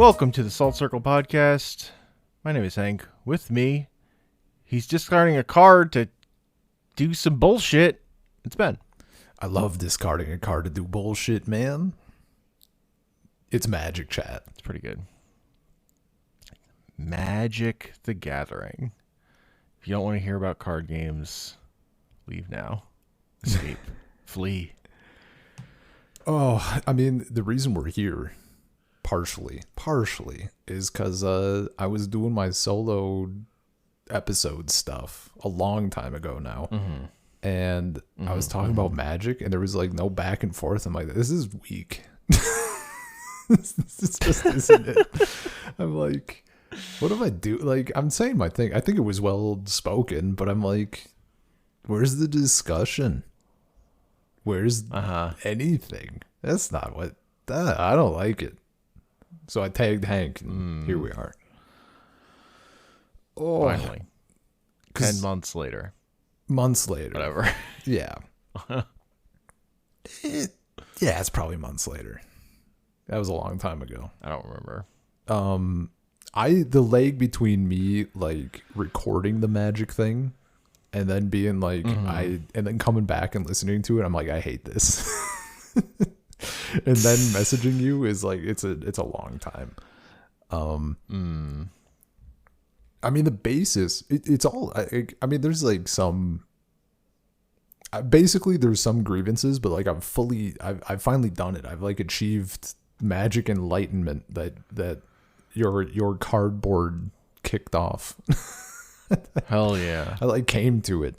Welcome to the Salt Circle Podcast. My name is Hank. With me, he's discarding a card to do some bullshit. It's Ben. I love discarding a card to do bullshit, man. It's Magic, chat. It's pretty good. Magic the Gathering. If you don't want to hear about card games, leave now. Escape. Flee. Oh, I mean, the reason we're here, partially, is because I was doing my solo episode stuff a long time ago now. Mm-hmm. And I was talking about Magic, and there was like no back and forth. I'm like, this is weak. This just isn't it. I'm like, what do I do? Like, I'm saying my thing. I think it was well spoken, but I'm like, where's the discussion? Where's anything? That's not what. I don't like it. So I tagged Hank, and here we are. Oh, finally. 10 months later. Whatever. Yeah. It's probably months later. That was a long time ago. I don't remember. The lag between me like recording the Magic thing and then being like and then coming back and listening to it, I'm like, I hate this. And then messaging you is like it's a long time. I mean, the basis, it's all, I mean, there's like some, basically there's some grievances, but like I've finally done it. I've like achieved Magic enlightenment that your cardboard kicked off. Hell yeah. I like came to it.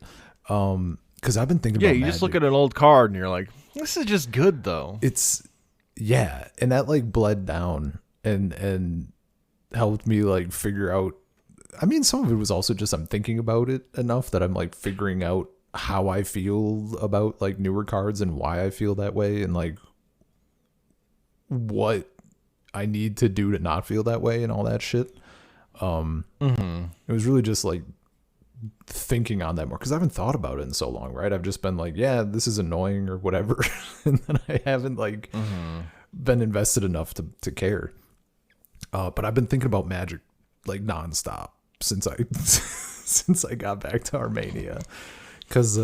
Cause I've been thinking about you Magic. Just look at an old card and you're like, this is just good though. And that like bled down and helped me like figure out. I mean, some of it was also just I'm thinking about it enough that I'm like figuring out how I feel about like newer cards and why I feel that way and like what I need to do to not feel that way and all that shit. It was really just like thinking on that more because I haven't thought about it in so long, right? I've just been like, yeah, this is annoying or whatever. And then I haven't like been invested enough to care. But I've been thinking about Magic like nonstop since I got back to Armenia, because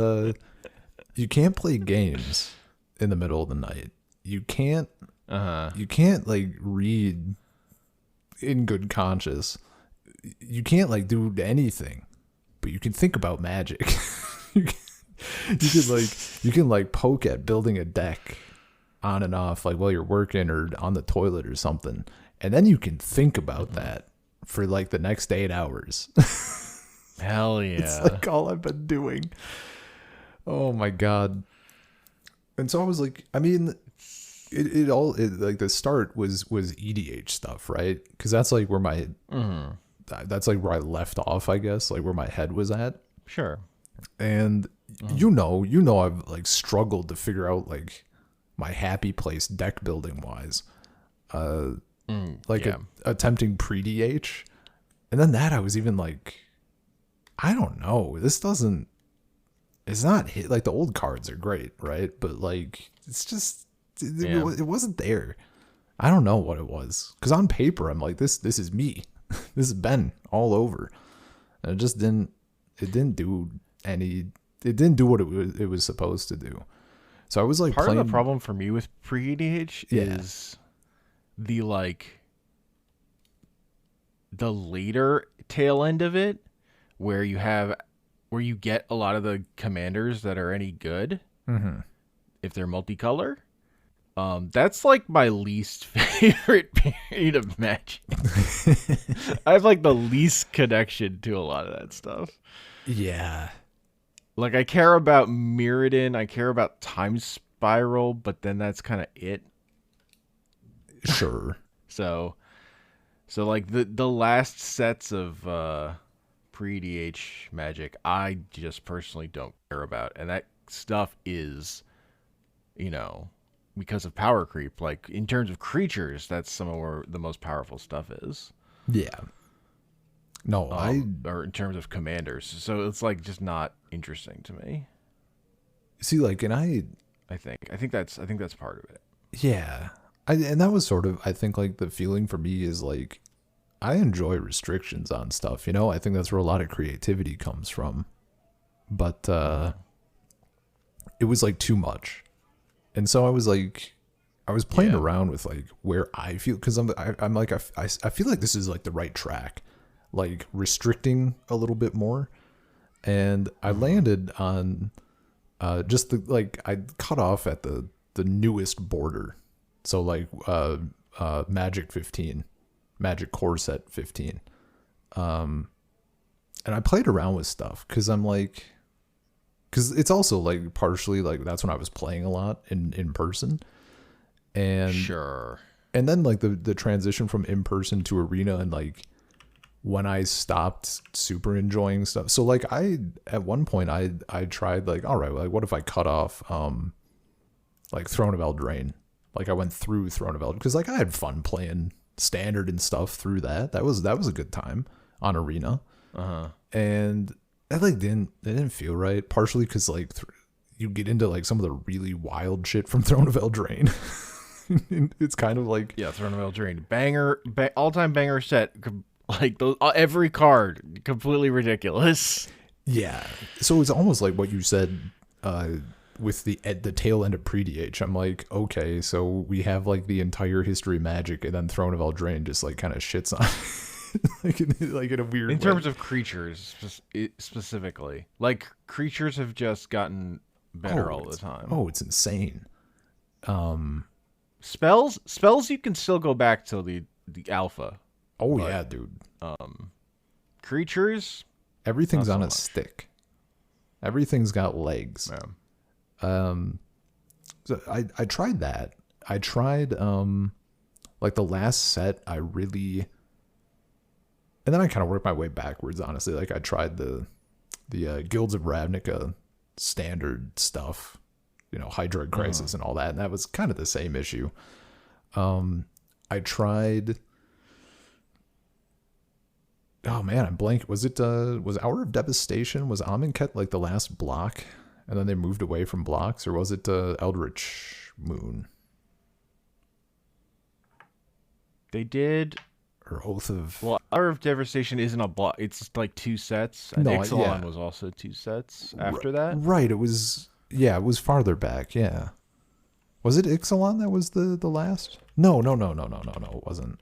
you can't play games in the middle of the night. You can't like read in good conscience. You can't like do anything, but you can think about Magic. you can like poke at building a deck on and off like while you're working or on the toilet or something, and then you can think about that for like the next 8 hours. Hell yeah. It's like all I've been doing. Oh my God. And so I was like, I mean, it like the start was EDH stuff, right? Because that's like where that's like where I left off, I guess, like where my head was at. Sure. And you know, I've like struggled to figure out like my happy place deck building wise. Attempting pre-DH. And then that I was even like, I don't know. It's not hit. Like the old cards are great, right? But like, it's just, it wasn't there. I don't know what it was. Because on paper, I'm like, this is me. This is Ben all over. And it just didn't do what it was supposed to do. So I was like, part of the problem for me with pre-DH is the later tail end of it where you get a lot of the commanders that are any good if they're multicolor. That's like my least favorite period of Magic. I have like the least connection to a lot of that stuff. Yeah. Like I care about Mirrodin, I care about Time Spiral, but then that's kind of it. Sure. So like the last sets of pre-DH Magic, I just personally don't care about. And that stuff is, because of power creep. Like in terms of creatures, that's some of where the most powerful stuff is. Yeah. No, or in terms of commanders. So it's like just not interesting to me. See, like, and I think that's part of it. Yeah. And that was sort of, I think, like the feeling for me is like, I enjoy restrictions on stuff, you know? I think that's where a lot of creativity comes from. But it was like too much. And so I was like, I was playing around with like where I feel, because I'm like, I feel like this is like the right track, like restricting a little bit more. And I landed on just the, like, I cut off at the newest border. So like Magic 15, Magic Core Set 15. And I played around with stuff because I'm like, because it's also like partially like that's when I was playing a lot in person. And sure. And then like the transition from in person to arena, and like when I stopped super enjoying stuff. So like at one point I tried like, all right, like what if I cut off like Throne of Eldraine? Like I went through Throne of Eldraine because like I had fun playing standard and stuff through that. That was a good time on arena. And that like didn't feel right. Partially because like you get into like some of the really wild shit from Throne of Eldraine. It's kind of like Throne of Eldraine, banger, all-time banger set. Like those, every card completely ridiculous. Yeah, so it's almost like what you said with the tail end of Pre-DH. I'm like, okay, so we have like the entire history of Magic, and then Throne of Eldraine just like kind of shits on like in a weird in way. Terms of creatures specifically. Like creatures have just gotten better all the time. Oh, it's insane. Spells you can still go back to the alpha. Oh yeah, dude. Creatures, everything's on a stick. Everything's got legs. Yeah. So I tried that. I tried like the last set I really, and then I kind of worked my way backwards, honestly. Like I tried the Guilds of Ravnica standard stuff, you know, Hydroid Crisis and all that, and that was kind of the same issue. I tried, oh man, I'm blank. Was Hour of Devastation, was Amonkhet like the last block and then they moved away from blocks, or was it Eldritch Moon? They did. Or Oath of... Well, Hour of Devastation isn't a block. It's like 2 sets. And Ixalan was also 2 sets after that. Right. It was... Yeah, it was farther back. Yeah. Was it Ixalan that was the last? No. It wasn't.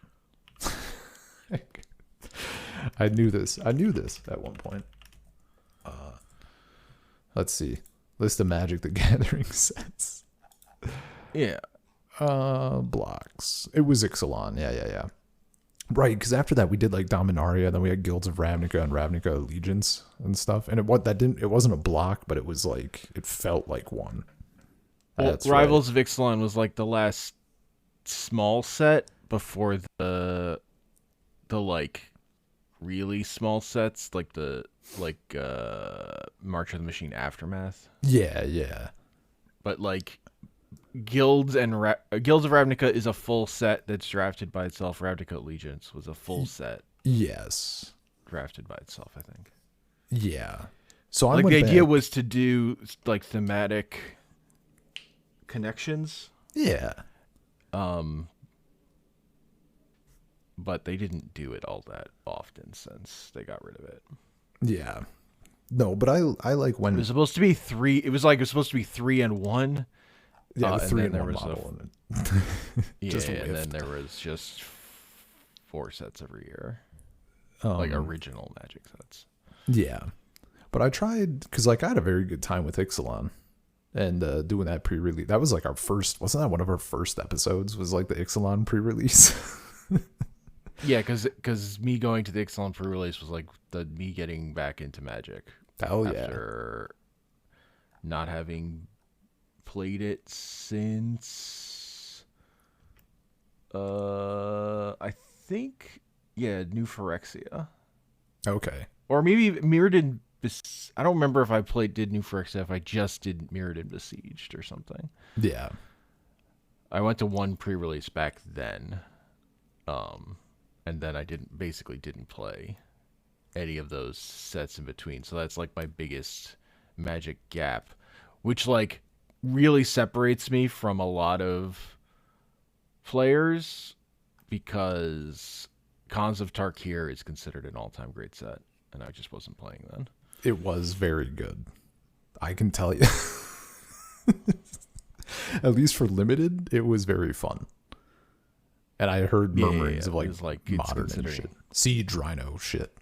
I knew this at one point. Let's see. List of Magic the Gathering sets. Yeah. Blocks. It was Ixalan. Yeah. Right, because after that we did like Dominaria, then we had Guilds of Ravnica and Ravnica Allegiance and stuff. And it wasn't a block, but it was like, it felt like one. Well, Rivals of Ixalan was like the last small set before the like really small sets, like March of the Machine Aftermath. Yeah. But like Guilds of Ravnica is a full set that's drafted by itself. Ravnica Allegiance was a full set. Yes. Drafted by itself, I think. Yeah. So I like the idea was to do like thematic connections. Yeah. But they didn't do it all that often since they got rid of it. Yeah. No, but I like when it was supposed to be 3. It was supposed to be 3 and 1. Yeah, 3 and 1 model. And then there was just 4 sets every year, like original Magic sets. Yeah, but I tried because like I had a very good time with Ixalan and doing that pre-release. That was like our first. Wasn't that one of our first episodes? Was like the Ixalan pre-release. Yeah, because me going to the Ixalan pre-release was like me getting back into Magic. After not having played it since I think New Phyrexia. Okay. Or maybe Mirrodin. I don't remember if I did New Phyrexia, if I just did Mirrodin Besieged or something. Yeah. I went to one pre-release back then. And then I didn't play any of those sets in between. So that's like my biggest Magic gap, which like really separates me from a lot of players because Cons of Tarkir is considered an all-time great set, and I just wasn't playing then. It was very good. I can tell you. At least for limited, it was very fun. And I heard murmurings of like modern and shit. Siege Rhino shit.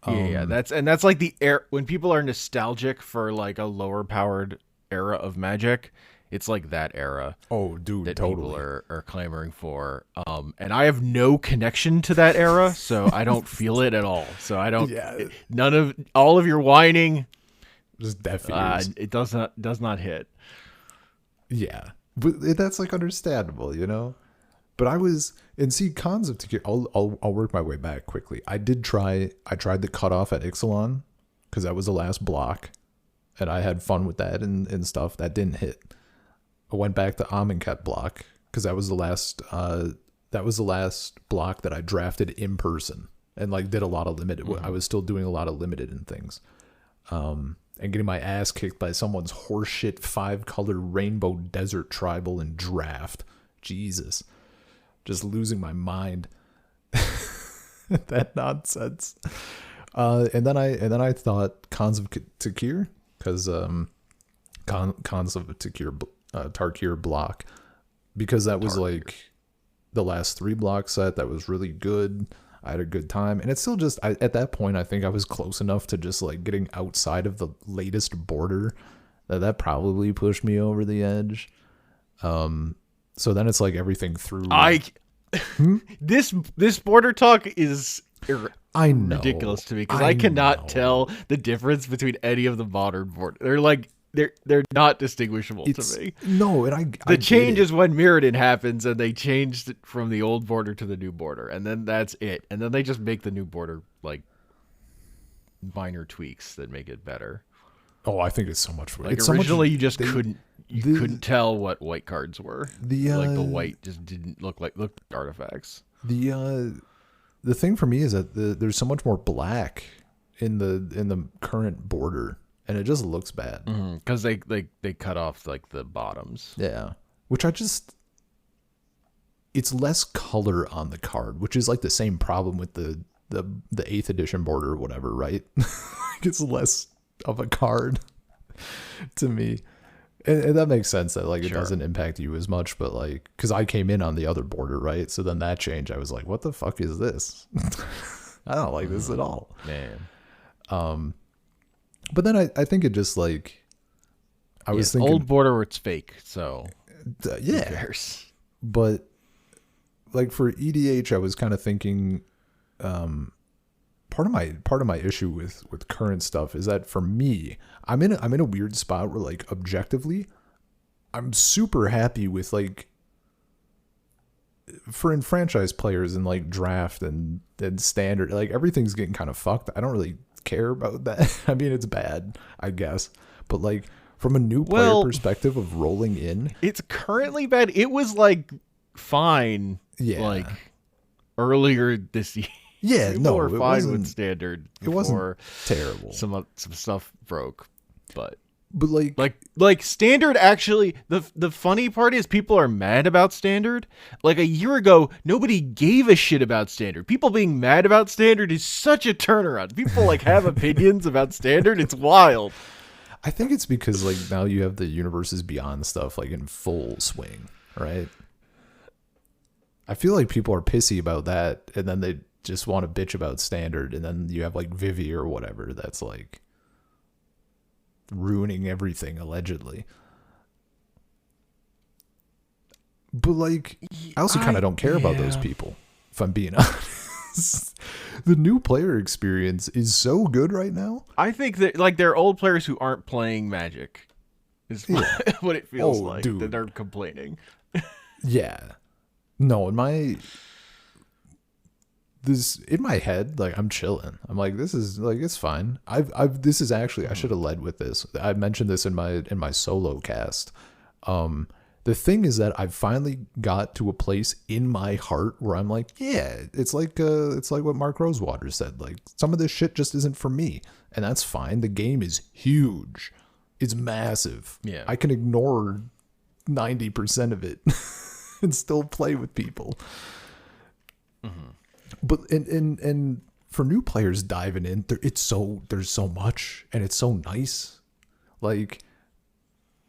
That's like the air when people are nostalgic for like a lower powered era of Magic. It's like that era. Oh, dude, that totally. People are clamoring for. And I have no connection to that era, so I don't feel it at all. So I don't. Yeah. None of all of your whining. Just deaf ears. It does not hit. Yeah, but that's like understandable, you know. But I was Cons of Tarkir. I'll work my way back quickly. I tried the cutoff at Ixalan because that was the last block, and I had fun with that and stuff. That didn't hit. I went back to Amonkhet block because that was the last block that I drafted in person and like did a lot of limited. I was still doing a lot of limited and things, and getting my ass kicked by someone's horseshit 5-color rainbow desert tribal in draft. Jesus, just losing my mind. That nonsense. And then I thought Cons of Tarkir because Cons of Tarkir block, because that was like the last 3 block set that was really good. I had a good time, and it's still just at that point I think I was close enough to just like getting outside of the latest border that probably pushed me over the edge. So then it's like everything through. This border talk is ridiculous to me because I cannot tell the difference between any of the modern borders. They're like they're not distinguishable to me. No, and the change is when Mirrodin happens and they changed it from the old border to the new border, and then that's it. And then they just make the new border like minor tweaks that make it better. Oh, I think it's so much. Like it's originally, you just couldn't tell what white cards were. Like the white just didn't look like artifacts. The thing for me is that there's so much more black in the current border, and it just looks bad because they cut off like the bottoms. Yeah, which it's less color on the card, which is like the same problem with the 8th edition border or whatever, right? It's less of a card to me, and that makes sense that like it doesn't impact you as much, but like because I came in on the other border, right? So then that change, I was like, what the fuck is this? I don't like this at all, man. But then I think it just like I was thinking old border where it's fake, so who cares? But like for EDH, I was kind of thinking part of my issue with current stuff is that for me, I'm in a weird spot where like objectively, I'm super happy with like for enfranchised players and like draft and standard, like everything's getting kind of fucked. I don't really care about that. I mean, it's bad, I guess, but like from a new player perspective of rolling in, it's currently bad. It was like fine, like earlier this year. Yeah, People were fine with standard. It wasn't terrible. Some stuff broke, but like standard. Actually, the funny part is people are mad about standard. Like a year ago, nobody gave a shit about standard. People being mad about standard is such a turnaround. People like have opinions about standard. It's wild. I think it's because like now you have the Universes Beyond stuff like in full swing, right? I feel like people are pissy about that, and then they just want to bitch about standard, and then you have like Vivi or whatever that's like ruining everything allegedly. But like I also kind of don't care about those people, if I'm being honest. The new player experience is so good right now. I think that like they're old players who aren't playing Magic is what it feels like, dude. That they're complaining. Yeah. No, in my head, like I'm chilling. I'm like, this is like, it's fine. This is actually, I should have led with this. I mentioned this in my solo cast. The thing is that I've finally got to a place in my heart where I'm like, yeah, it's like what Mark Rosewater said. Like some of this shit just isn't for me, and that's fine. The game is huge. It's massive. Yeah. I can ignore 90% of it. and still play with people. Mm-hmm. But and for new players diving in, there's so much, and it's so nice. Like,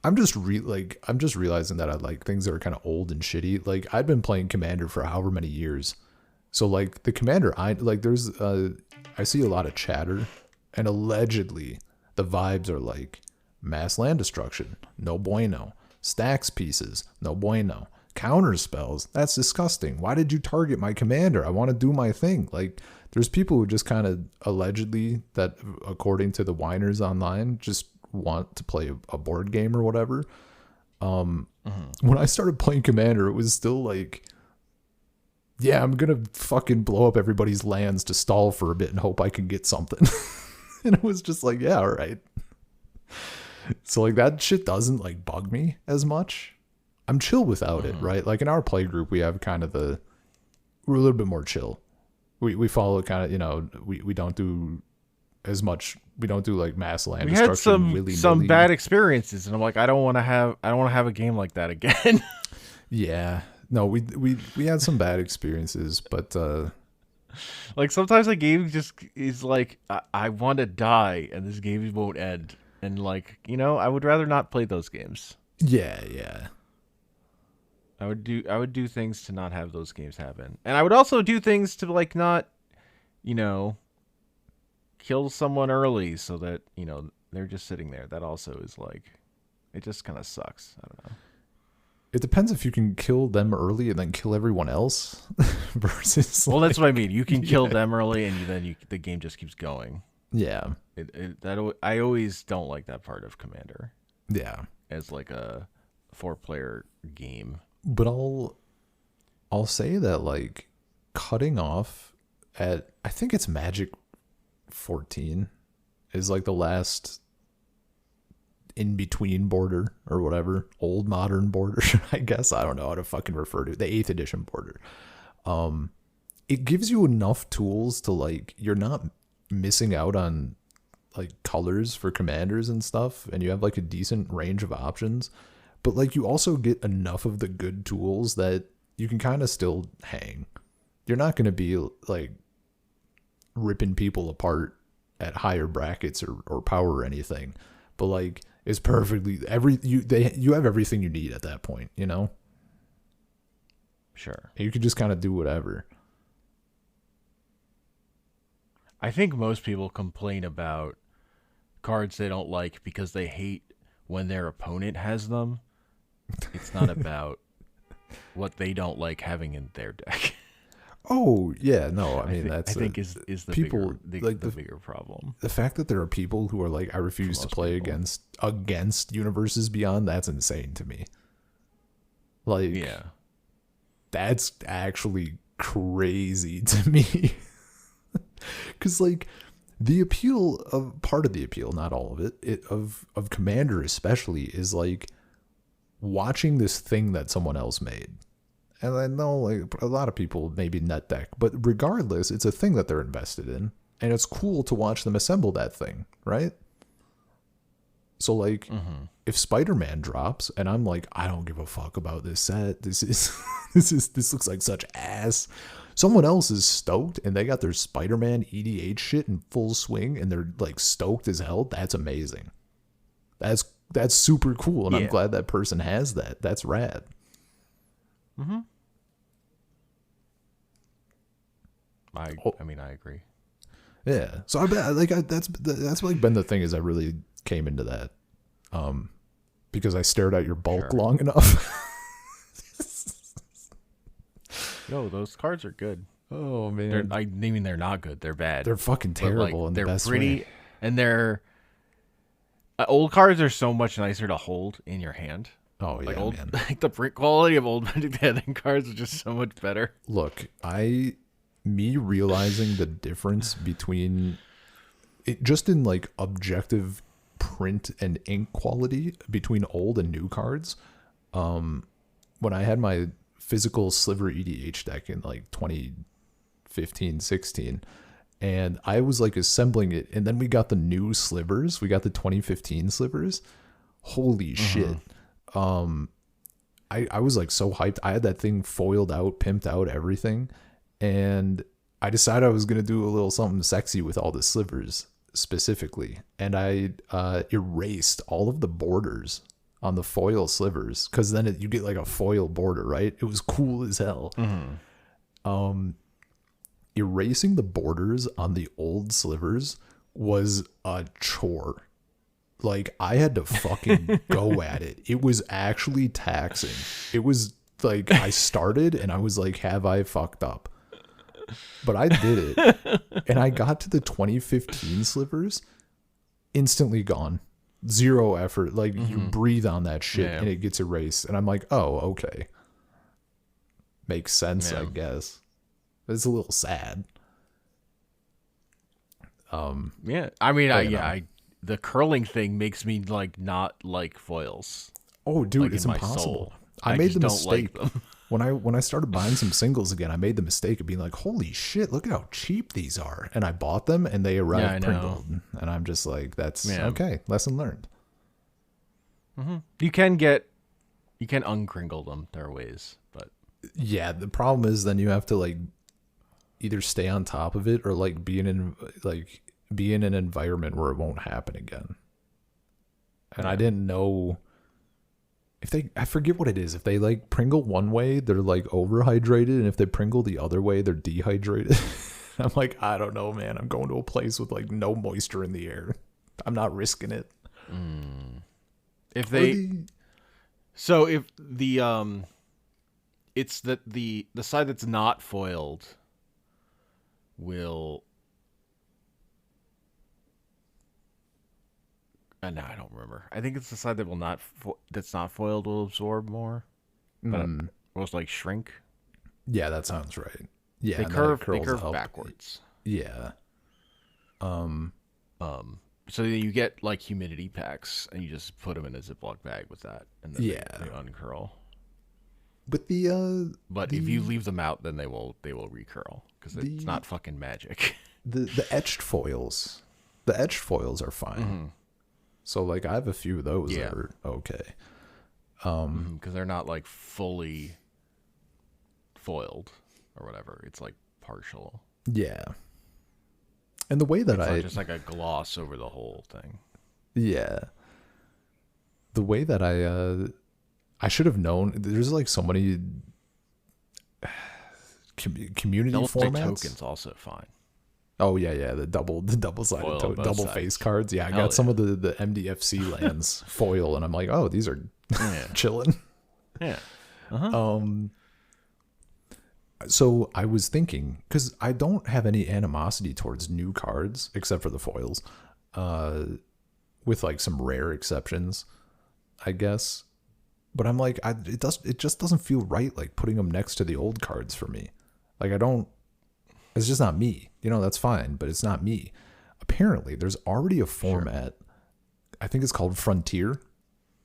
I'm just realizing that I like things that are kind of old and shitty. Like, I've been playing Commander for however many years, so like the Commander, I see a lot of chatter, and allegedly the vibes are like mass land destruction, no bueno. Stacks pieces, no bueno. Counter spells, that's disgusting. Why did you target my commander? I want to do my thing. Like, there's people who just kind of allegedly, that according to the whiners online, just want to play a board game or whatever. When I started playing Commander, it was still like, yeah, I'm gonna fucking blow up everybody's lands to stall for a bit and hope I can get something. And it was just like, yeah, all right. So like that shit doesn't like bug me as much. I'm chill without it, right? Like in our play group, we have kind of we're a little bit more chill. We follow kind of, you know, we don't do as much. We don't do like mass land destruction. We had some bad experiences, and I'm like, I don't want to have a game like that again. Yeah, no, we had some bad experiences, but like sometimes a game just is like, I want to die, and this game won't end, and like, you know, I would rather not play those games. Yeah. I would do things to not have those games happen. And I would also do things to like not, you know, kill someone early so that, you know, they're just sitting there. That also is like, it just kind of sucks. I don't know. It depends if you can kill them early and then kill everyone else versus. Well, that's what I mean. You can kill them early and then the game just keeps going. Yeah. I always don't like that part of Commander. Yeah. As like a 4-player game. But I'll say that like cutting off at, I think it's Magic 14 is like the last in between border or whatever, old modern border, I guess. I don't know how to fucking refer to it. The 8th edition border. It gives you enough tools to like, you're not missing out on like colors for commanders and stuff, and you have like a decent range of options. But like you also get enough of the good tools that you can kind of still hang. You're not going to be like ripping people apart at higher brackets or power or anything. But like it's perfectly you have everything you need at that point, you know? Sure. You can just kind of do whatever. I think most people complain about cards they don't like because they hate when their opponent has them. It's not about what they don't like having in their deck. Oh yeah, no, I mean I think is the people bigger, like the bigger problem. The fact that there are people who are like, I refuse to play against Universes Beyond, that's insane to me. Like, yeah, that's actually crazy to me. Because like part of the appeal, not all of it, of Commander especially, is like watching this thing that someone else made. And I know like a lot of people maybe net deck, but regardless, it's a thing that they're invested in, and it's cool to watch them assemble that thing, right? So like, if Spider-Man drops, and I'm like, I don't give a fuck about this set. This looks like such ass. Someone else is stoked, and they got their Spider-Man EDH shit in full swing, and they're like stoked as hell. That's amazing. That's super cool, and I'm glad that person has that. That's rad. Mm-hmm. I mean, I agree. Yeah. So I bet like that's like been the thing, is I really came into that, because I stared at your bulk long enough. Yo, those cards are good. Oh man, I mean they're not good. They're bad. They're fucking terrible. Like, in they're the best pretty, way. And they're old cards are so much nicer to hold in your hand. Oh yeah, like man. Like the print quality of old Magic the Gathering cards is just so much better. Look, me realizing the difference between it just in like objective print and ink quality between old and new cards. When I had my physical Sliver EDH deck in like 2015, 16, and I was like assembling it, and then we got the new slivers. We got the 2015 slivers. Holy shit. I was like so hyped. I had that thing foiled out, pimped out, everything. And I decided I was going to do a little something sexy with all the slivers specifically. And I erased all of the borders on the foil slivers, because then you get like a foil border, right? It was cool as hell. Erasing the borders on the old slivers was a chore. Like, I had to fucking go at it. It was actually taxing. It was like, I started and I was like, have I fucked up? But I did it. And I got to the 2015 slivers, instantly gone. Zero effort. Like, you breathe on that shit and it gets erased. And I'm like, oh, okay. Makes sense, I guess. It's a little sad. Yeah. I mean, the curling thing makes me like not like foils. Oh, dude, like, it's impossible. I made the just mistake. don't like them. When I started buying some singles again, I made the mistake of being like, holy shit, look at how cheap these are. And I bought them and they arrived prinkled. And I'm just like, that's okay. Lesson learned. You can uncringle them. There are ways, but yeah, the problem is then you have to like either stay on top of it or like be in an environment where it won't happen again. And I didn't know if I forget what it is. If they like Pringle one way, they're like overhydrated, and if they Pringle the other way, they're dehydrated. I'm like, I don't know, man. I'm going to a place with like no moisture in the air. I'm not risking it. If the it's that the side that's not foiled will. No, I don't remember. I think it's the side that that's not foiled will absorb more, but most like shrink. Yeah, that sounds right. Yeah, they curve backwards. Yeah. So you get like humidity packs, and you just put them in a Ziploc bag with that, and then they uncurl. But if you leave them out, then they will recurl because it's not fucking magic. The etched foils, are fine. So like I have a few of those that are okay. Because they're not like fully foiled or whatever. It's like partial. Yeah. And the way that it's just like a gloss over the whole thing. Yeah. The way that I should have known. There's like so many community formats. Tokens also fine. Oh yeah, the double-sided double face cards. Yeah, I got some of the MDFC lands foil, and I'm like, oh, these are chilling. Yeah. So I was thinking, because I don't have any animosity towards new cards except for the foils, with like some rare exceptions, I guess. But I'm like, it just doesn't feel right, like putting them next to the old cards for me. Like it's just not me. That's fine, but it's not me. Apparently, there's already a format, I think it's called Frontier,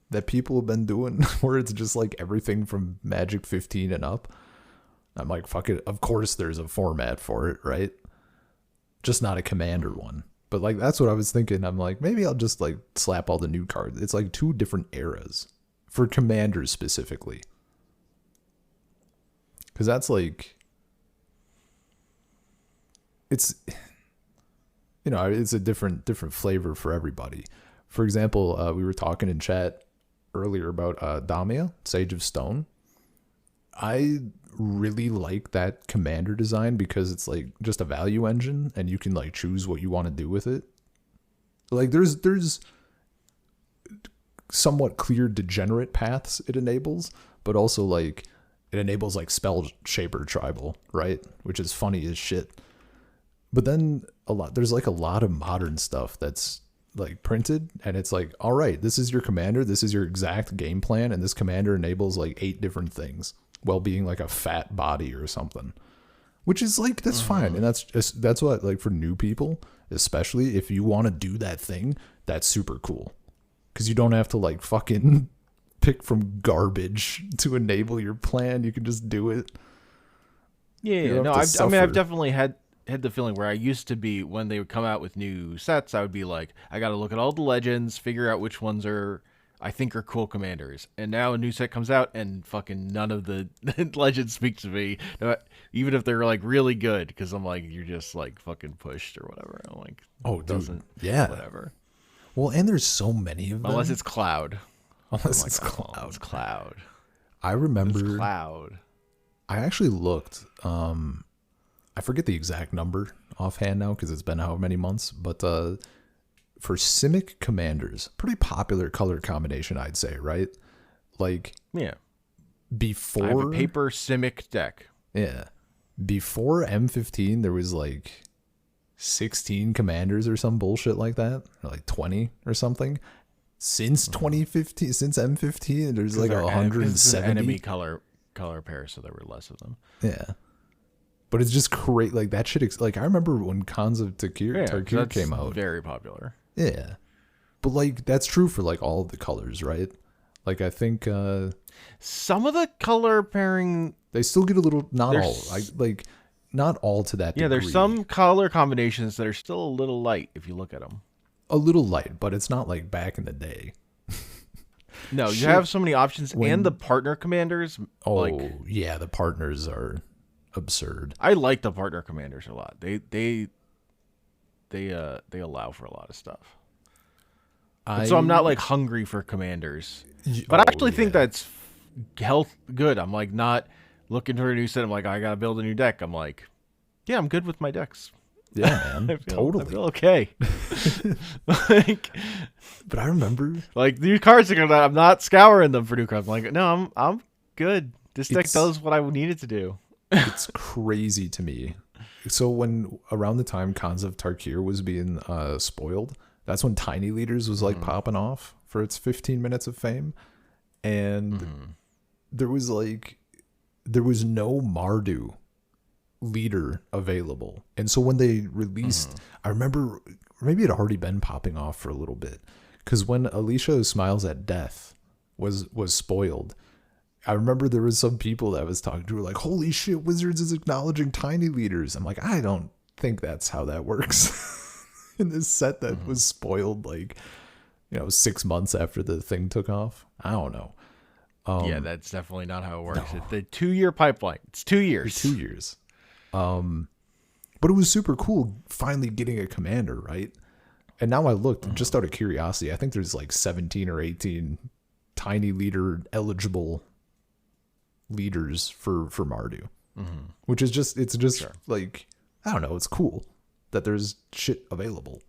that people have been doing, where it's just like everything from Magic 15 and up. I'm like, fuck it. Of course there's a format for it, right? Just not a Commander one. But like, that's what I was thinking. I'm like, maybe I'll just like slap all the new cards. It's like 2 different eras for Commanders specifically. Because that's like... It's a different flavor for everybody. For example, we were talking in chat earlier about Damia, Sage of Stone. I really like that commander design because it's like just a value engine, and you can like choose what you want to do with it. Like there's somewhat clear degenerate paths it enables, but also like it enables like Spell Shaper Tribal, right? Which is funny as shit. But then there's like a lot of modern stuff that's like printed, and it's like, all right, this is your commander, this is your exact game plan, and this commander enables like 8 different things while being like a fat body or something, which is like, that's fine. And that's what, like, for new people, especially if you want to do that thing, that's super cool, because you don't have to like fucking pick from garbage to enable your plan. You can just do it. I've definitely had the feeling where I used to be, when they would come out with new sets, I would be like, I got to look at all the legends, figure out which ones are I think are cool commanders. And now a new set comes out and fucking none of the legends speak to me, even if they're like really good, because I'm like, you're just like fucking pushed or whatever. I'm like, Oh, dude. doesn't, Yeah. whatever. Well, and there's so many of them. Unless it's Cloud. Unless like, it's Cloud. Oh, it's Cloud. I remember. It's Cloud. I actually looked. I forget the exact number offhand now because it's been how many months, but for Simic Commanders, pretty popular color combination, I'd say, right? Like, yeah, before I have a paper Simic deck. Yeah, before M15, there was like 16 commanders or some bullshit like that, or like 20 or something. Since 2015, since M15, there's like 170 enemy color pairs, so there were less of them. Yeah. But it's just great. Like, that shit. Like, I remember when Khans of Tarkir came out. Very popular. Yeah. But, like, that's true for, like, all of the colors, right? Like, I think... some of the color pairing... They still get a little... Not all. Not all to that degree. Yeah, there's some color combinations that are still a little light if you look at them. A little light, but it's not like back in the day. No, you have so many options. And the partner commanders... Oh, yeah, the partners are... absurd. I like the partner commanders a lot. They allow for a lot of stuff. So I'm not like hungry for commanders, but I actually think that's good. I'm like not looking for a new set. I'm like, I gotta build a new deck. I'm like, yeah, I'm good with my decks. Yeah, man, totally. I feel okay. Like, but I remember like new cards are coming out. I'm not scouring them for new cards. I'm like, no, I'm good. This deck does what I need it to do. It's crazy to me. So when around the time Khans of Tarkir was being spoiled, that's when Tiny Leaders was like popping off for its 15 minutes of fame, and there was no Mardu leader available. And so when they released, I remember maybe it had already been popping off for a little bit, because when Alicia Smiles at Death was spoiled, I remember there was some people that I was talking to were like, holy shit, Wizards is acknowledging Tiny Leaders. I'm like, I don't think that's how that works. In this set that was spoiled 6 months after the thing took off. I don't know. Yeah, that's definitely not how it works. No. It's the 2-year pipeline. It's 2 years. 2 years. But it was super cool finally getting a commander, right? And now I looked, just out of curiosity, I think there's like 17 or 18 Tiny Leader eligible leaders for Mardu, which is just sure. Like, I don't know, it's cool that there's shit available,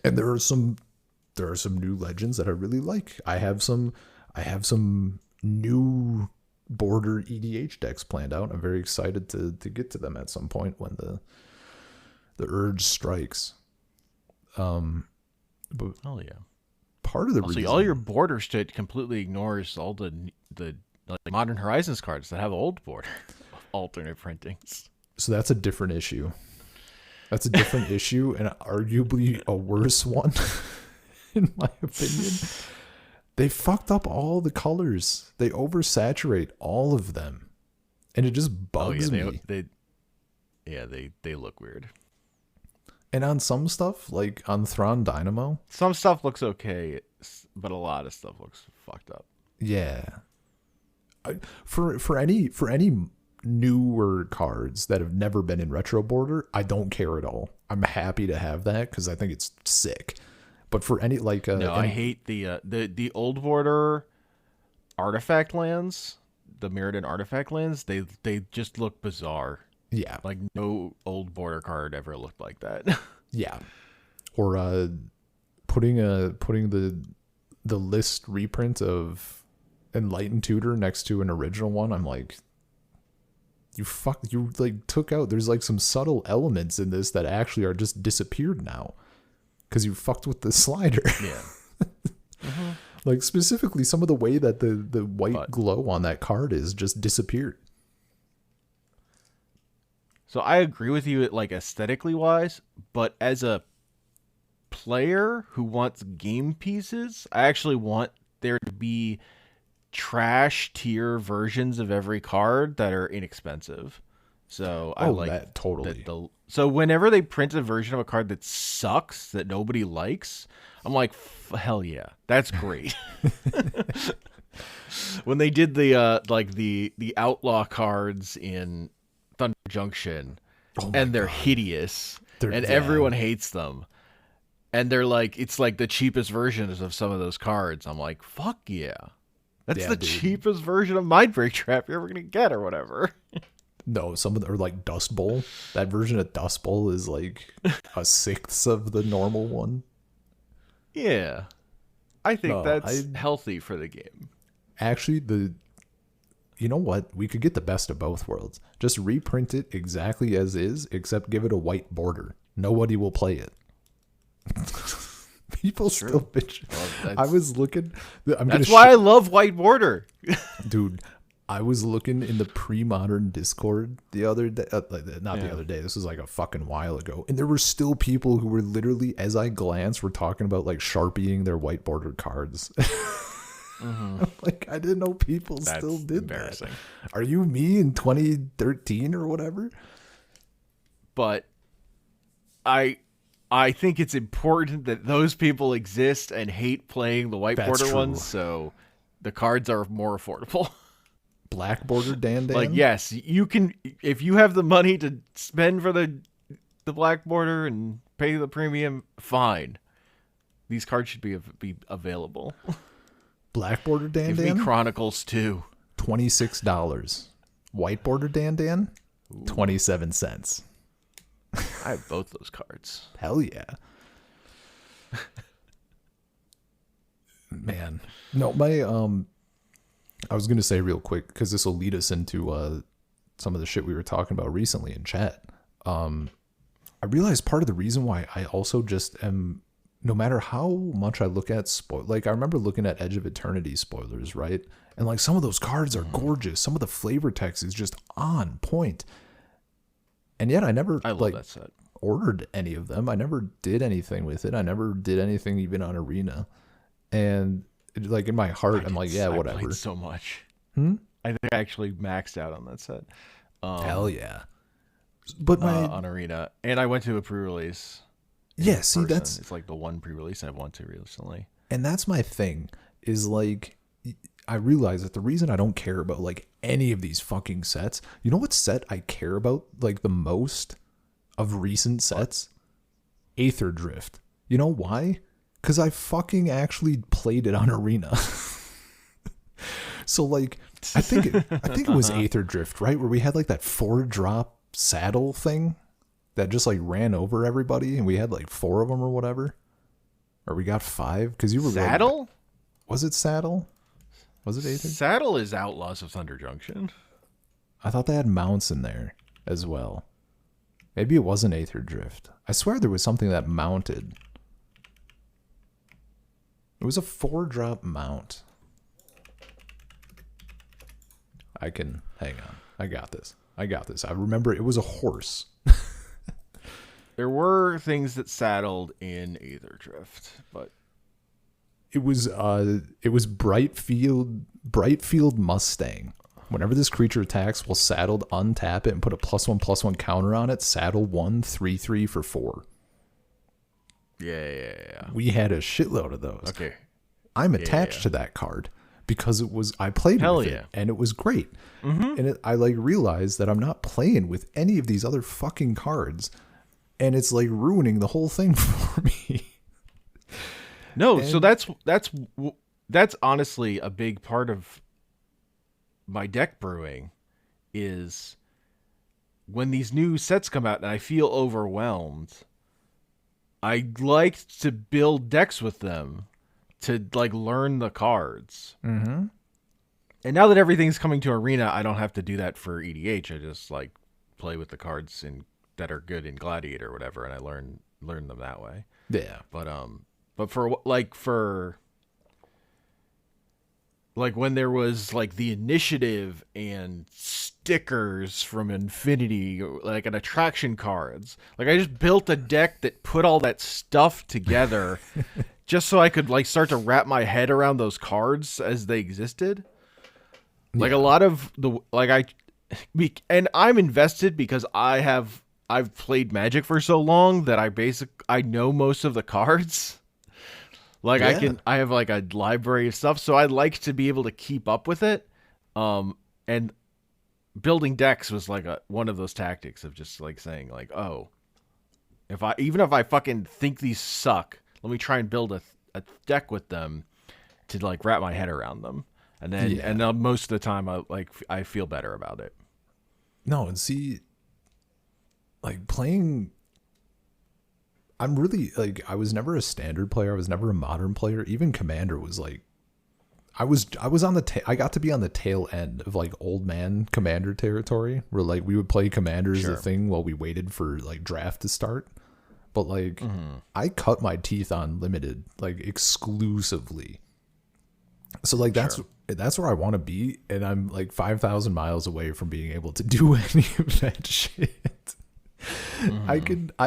and there are some new legends that I really like. I have some new border EDH decks planned out. I'm very excited to get to them at some point when the urge strikes. But oh yeah, part of the reason all your border shit completely ignores all the like Modern Horizons cards that have old border alternate printings. So that's a different issue. That's a different issue, and arguably a worse one, in my opinion. They fucked up all the colors. They oversaturate all of them, and it just bugs me. They look weird. And on some stuff, like on Thrawn Dynamo, some stuff looks okay, but a lot of stuff looks fucked up. Yeah. For any newer cards that have never been in retro border, I don't care at all. I'm happy to have that because I think it's sick. But for any I hate the old border artifact lands, the Mirrodin artifact lands. They just look bizarre. Yeah, like no old border card ever looked like that. Yeah, or putting the list reprint of Enlightened Tutor next to an original one. I'm like, you took out. There's like some subtle elements in this that actually are just disappeared now because you fucked with the slider. Yeah. Like specifically some of the way that the white glow on that card is just disappeared. So I agree with you, like aesthetically wise, but as a player who wants game pieces, I actually want there to be trash tier versions of every card that are inexpensive. So I like that totally. That So whenever they print a version of a card that sucks, that nobody likes, I'm like, hell yeah, that's great. When they did the the outlaw cards in Thunder Junction, and they're hideous, everyone hates them, and they're like, it's like the cheapest versions of some of those cards. I'm like, fuck yeah, that's the cheapest version of Mind Break Trap you're ever gonna get, or whatever. No, some of them are like Dust Bowl. That version of Dust Bowl is like a sixth of the normal one. Yeah, I think that's healthy for the game. Actually, you know what? We could get the best of both worlds. Just reprint it exactly as is, except give it a white border. Nobody will play it. People still bitch. Well, I was looking. That's why I love white border. Dude, I was looking in the pre-modern Discord the other day. The other day. This was like a fucking while ago. And there were still people who were literally, as I glanced, were talking about like Sharpieing their white bordered cards. Mm-hmm. Like, I didn't know people still did that. Are you me in 2013 or whatever? But I think it's important that those people exist and hate playing the white border ones, so the cards are more affordable. Black border Dan. Like, yes, you can, if you have the money to spend for the black border and pay the premium, fine. These cards should be available. Black border Dan. Give me Chronicles too. $26. White border Dan. 27 cents. I have both those cards. Hell yeah. Man. No, my I was gonna say real quick, because this will lead us into some of the shit we were talking about recently in chat. I realized part of the reason why I also just am, no matter how much I look at like I remember looking at Edge of Eternity spoilers, right? And like some of those cards are gorgeous. Some of the flavor text is just on point. And yet I love that set. Ordered any of them. I never did anything with it. I never did anything even on Arena. And like in my heart, I'm like, yeah, whatever. I played so much. I think I actually maxed out on that set. Hell yeah. But on Arena. And I went to a pre-release. Yeah, see, it's like the one pre-release I've went to recently. And that's my thing, is like, I realize that the reason I don't care about like any of these fucking sets, you know what set I care about like the most of recent sets? Aether Drift. You know why? Because I fucking actually played it on Arena. So like, I think it was Aether Drift, right? Where we had like that 4-drop saddle thing that just like ran over everybody, and we had like 4 of them or whatever, or we got 5 because you were Saddle. Was it Saddle? Was it Aether? Saddle is Outlaws of Thunder Junction. I thought they had mounts in there as well. Maybe it wasn't Aether Drift. I swear there was something that mounted. It was a 4-drop mount. Hang on. I got this. I remember it was a horse. There were things that saddled in Aether Drift, but it was Brightfield Mustang. Whenever this creature attacks, we'll saddled, untap it, and put a +1/+1 counter on it. Saddle 1, 3/3 for 4. Yeah. We had a shitload of those. Okay. I'm attached to that card because I played with it and it was great. Mm-hmm. And I like realized that I'm not playing with any of these other fucking cards, and it's like ruining the whole thing for me. No, so that's honestly a big part of my deck brewing, is when these new sets come out and I feel overwhelmed, I like to build decks with them to like learn the cards. Mm-hmm. And now that everything's coming to Arena, I don't have to do that for EDH. I just like play with the cards that are good in Gladiator or whatever, and I learn them that way. Yeah. But for when there was like the initiative and stickers from Infinity, like an attraction cards, like I just built a deck that put all that stuff together just so I could like start to wrap my head around those cards as they existed. Like a lot of and I'm invested because I have I've played Magic for so long that I know most of the cards. Like I have like a library of stuff, so I like to be able to keep up with it. And building decks was like one of those tactics of just like saying like, oh, if I fucking think these suck, let me try and build a deck with them to like wrap my head around them, and then most of the time I feel better about it. No, and see, like playing, I'm really like I was never a standard player. I was never a modern player. Even Commander was like, I was on I got to be on the tail end of like old man Commander territory, where like we would play Commander as a thing while we waited for like draft to start. But like I cut my teeth on Limited like exclusively. So like that's where I want to be, and I'm like 5,000 miles away from being able to do any of that shit. I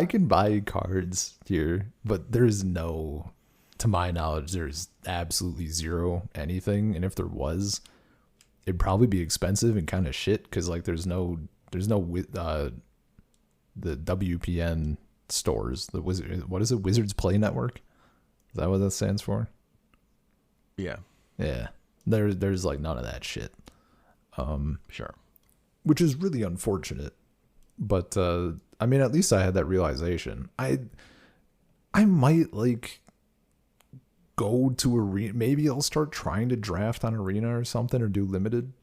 can buy cards here, but there's no, to my knowledge, there's absolutely zero anything. And if there was, it'd probably be expensive and kind of shit because like there's no the WPN stores. What is it? Wizards Play Network? Is that what that stands for? Yeah. Yeah. There's like none of that shit. Sure. Which is really unfortunate. But I mean, at least I had that realization. I might like go to Arena. Maybe I'll start trying to draft on Arena or something, or do Limited.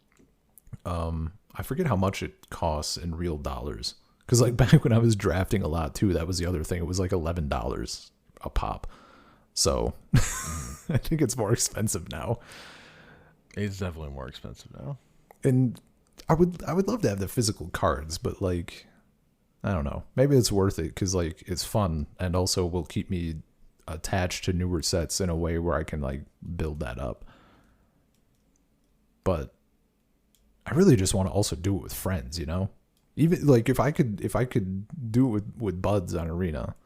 I forget how much it costs in real dollars. Because like back when I was drafting a lot too, that was the other thing. It was like $11 a pop. So I think it's more expensive now. It's definitely more expensive now. And I would love to have the physical cards, but like, I don't know. Maybe it's worth it because like it's fun and also will keep me attached to newer sets in a way where I can like build that up. But I really just want to also do it with friends, you know? Even like if I could do it with buds on Arena,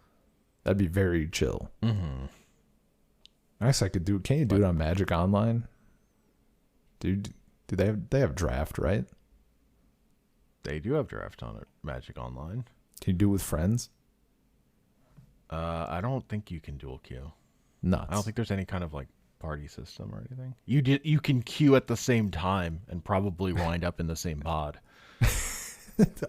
that'd be very chill. Mm-hmm. I guess I could do. Can you do it on Magic Online? Dude, do they have draft, right? They do have draft on it, Magic Online. Can you do it with friends? I don't think you can dual queue. Nuts. I don't think there's any kind of like party system or anything. You can queue at the same time and probably wind up in the same pod.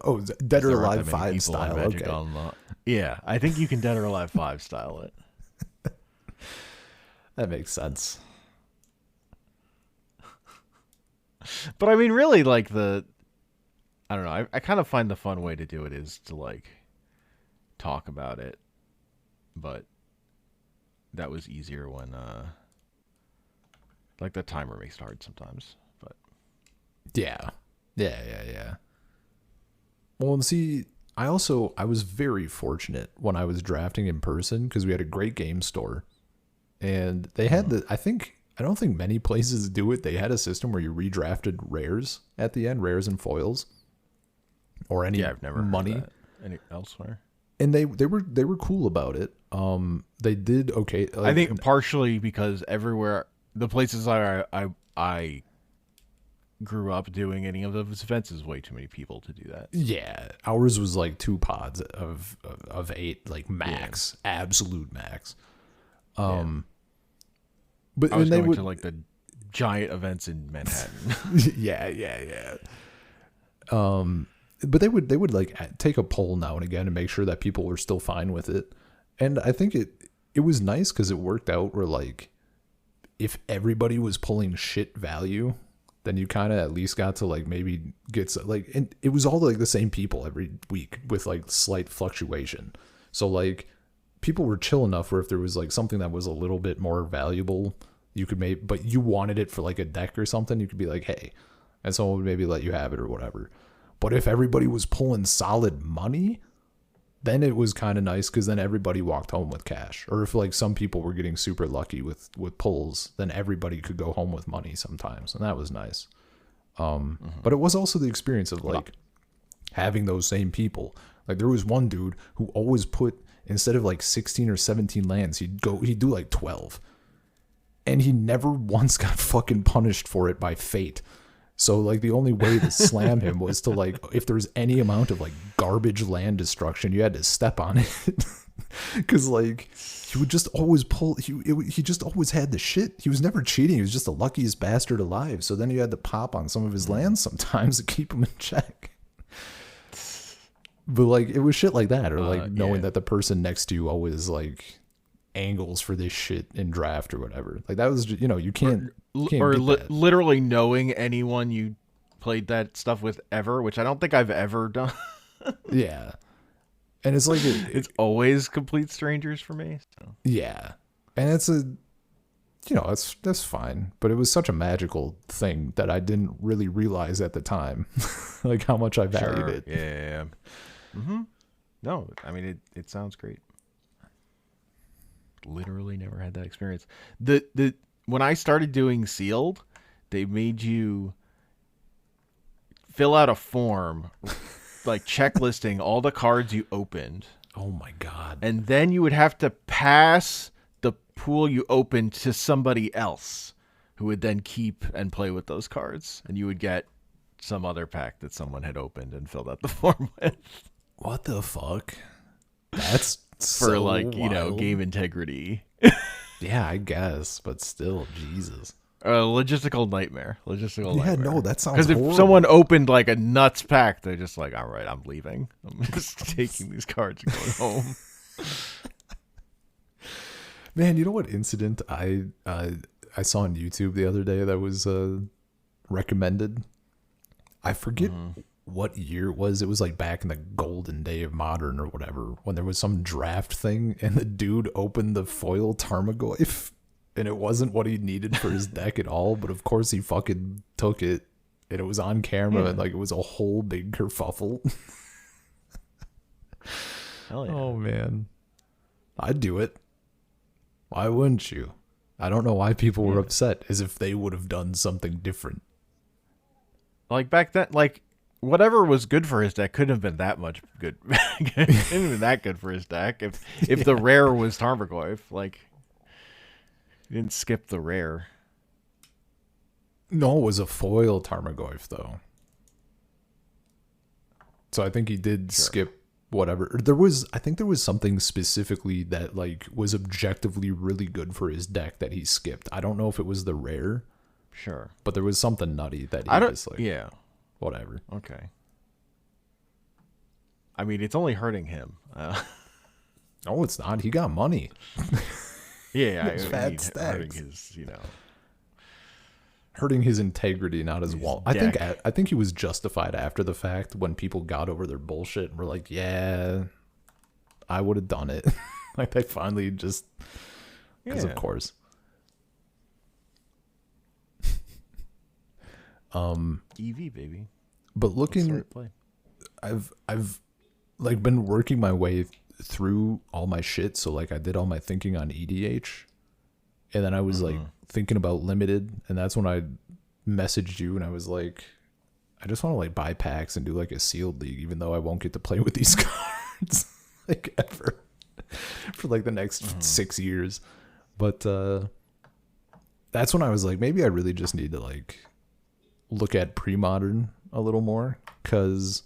Oh, Dead or Alive 5 style. Okay. Online. Yeah, I think you can Dead or Alive 5 style it. That makes sense. But I mean, really, like I don't know. I kind of find the fun way to do it is to like talk about it, but that was easier when like the timer makes it hard sometimes. But yeah. Well, and see, I was very fortunate when I was drafting in person because we had a great game store, and they had I don't think many places do it. They had a system where you redrafted rares at the end, rares and foils, or any I've never money heard that any elsewhere. And they were cool about it. They did okay. I think partially because everywhere the places I grew up doing any of those events is way too many people to do that. Yeah, ours was like 2 pods of 8, like max, absolute max. But I was going to like the giant events in Manhattan. yeah. But they would like take a poll now and again and make sure that people were still fine with it. And I think it was nice because it worked out where like if everybody was pulling shit value, then you kind of at least got to like maybe get like, and it was all like the same people every week with like slight fluctuation. So like people were chill enough where if there was like something that was a little bit more valuable, you could but you wanted it for like a deck or something, you could be like, hey, and someone would maybe let you have it or whatever. But if everybody was pulling solid money, then it was kind of nice because then everybody walked home with cash. Or if like some people were getting super lucky with pulls, then everybody could go home with money sometimes, and that was nice. But it was also the experience of like having those same people. Like there was one dude who always put, instead of like 16 or 17 lands, he'd do like 12. And he never once got fucking punished for it by fate. So like the only way to slam him was to like, if there's any amount of like garbage land destruction, you had to step on it. Because like he would just always pull. He just always had the shit. He was never cheating. He was just the luckiest bastard alive. So then you had to pop on some of his lands sometimes to keep him in check. But like it was shit like that, or like knowing that the person next to you always like angles for this shit in draft or whatever. Like that was just, you can't literally knowing anyone you played that stuff with ever, which I don't think I've ever done. Yeah. And it's like it's always complete strangers for me. So. Yeah. And it's that's fine, but it was such a magical thing that I didn't really realize at the time like how much I valued it. Yeah. Mm-hmm. No, I mean it sounds great. Literally never had that experience. The when I started doing sealed, they made you fill out a form like checklisting all the cards you opened. Oh my god. And then you would have to pass the pool you opened to somebody else who would then keep and play with those cards, and you would get some other pack that someone had opened and filled out the form with. What the fuck? That's for so like, wild. Game integrity. Yeah, I guess, but still, Jesus. Logistical nightmare. Yeah, no, that sounds Because if horrible. someone opened like a nuts pack, they're just like, all right, I'm leaving. I'm just taking these cards and going home. Man, you know what incident I saw on YouTube the other day that was recommended? I forget what year it was. It was like back in the golden day of Modern or whatever, when there was some draft thing and the dude opened the foil Tarmogoyf and it wasn't what he needed for his deck at all, but of course he fucking took it and it was on camera and like it was a whole big kerfuffle. Hell yeah. Oh man. I'd do it. Why wouldn't you? I don't know why people were upset, as if they would have done something different. Like back then, like whatever was good for his deck couldn't have been that much good. Couldn't have been that good for his deck. If the rare was Tarmogoyf, like he didn't skip the rare. No, it was a foil Tarmogoyf though. So I think he did skip whatever. I think there was something specifically that like was objectively really good for his deck that he skipped. I don't know if it was the rare. Sure. But there was something nutty that he was like, yeah. Whatever. Okay. I mean, it's only hurting him. No, it's not. He got money. Yeah, fat stacks. Hurting his, hurting his integrity, not his wallet. I think he was justified after the fact when people got over their bullshit and were like, yeah, I would have done it. Like they finally just, because of course. EV baby. But looking, I've like been working my way through all my shit. So like I did all my thinking on EDH, and then I was like thinking about limited, and that's when I messaged you and I was like, I just want to like buy packs and do like a sealed league, even though I won't get to play with these cards like ever for like the next 6 years. But that's when I was like, maybe I really just need to like look at pre-modern a little more, because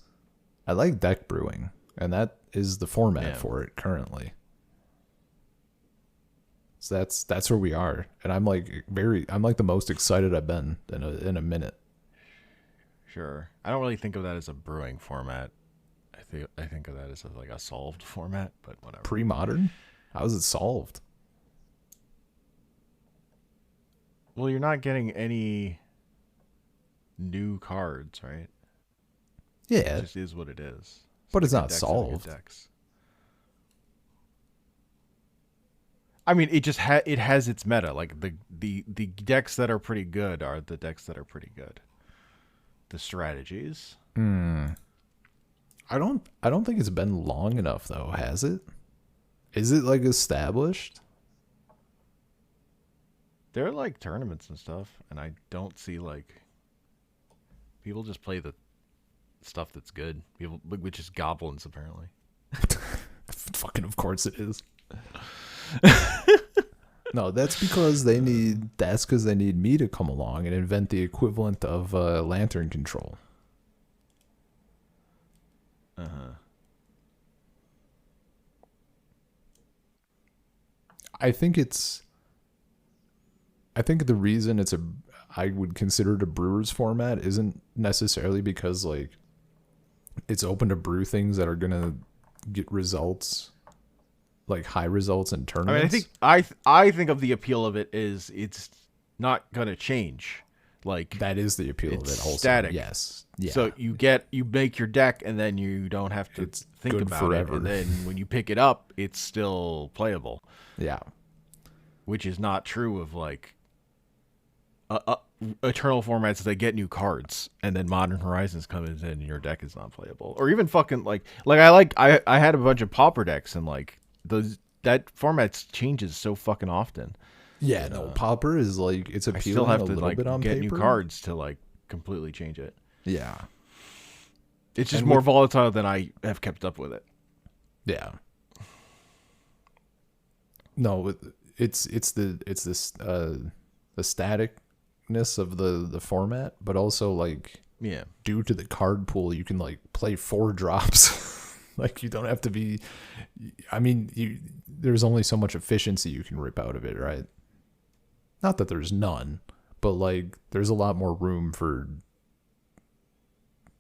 I like deck brewing and that is the format for it currently. So that's where we are, and I'm like the most excited I've been in a minute. Sure. I don't really think of that as a brewing format. I think of that as like a solved format, but whatever. Pre-modern? How is it solved? Well, you're not getting any new cards, right? Yeah. It just is what it is. But it's not solved. I mean, it just it has its meta. Like the decks that are pretty good are the decks that are pretty good. The strategies. I don't think it's been long enough though, has it? Is it like established? There are like tournaments and stuff, and I don't see like people just play the stuff that's good. People, which is goblins apparently. Fucking of course it is. No, that's because they need. That's because they need me to come along and invent the equivalent of lantern control. I think it's. I think the reason I would consider it a brewer's format isn't necessarily because like it's open to brew things that are gonna get results, like high results in I mean, tournaments. I think of the appeal of it is it's not gonna change. Like That is the appeal of it's it. Also, static. yes, yeah. So you make your deck, and then you don't have to It's think good about forever. it. And then when you pick it up, it's still playable, Yeah, which is not true of like Eternal formats. They get new cards, and then Modern Horizons comes in, and your deck is not playable. Or even fucking I had a bunch of Pauper decks, and like that format changes so fucking often. yeah. No, Pauper is like it's I still appealing have a to little like bit on get paper. new cards to like completely change it. Yeah, It's just And more volatile than I have kept up with it. yeah. No, it's this the staticness of the format, but also like Yeah. due to the card pool, you can like play 4 drops. Like you don't have to be. I mean, there's only so much efficiency you can rip out of it, right? Not that there's none, but like there's a lot more room for,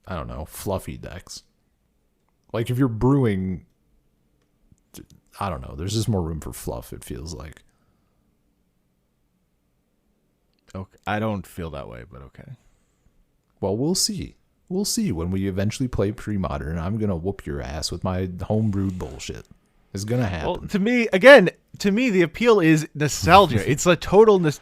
I don't know, fluffy decks. Like if you're brewing, I don't know, there's just more room for fluff, it feels like. Okay. I don't feel that way, but okay. Well, we'll see. We'll see when we eventually play pre-modern. I'm going to whoop your ass with my homebrewed bullshit. It's going to happen. Well, to me, the appeal is nostalgia. It's a total the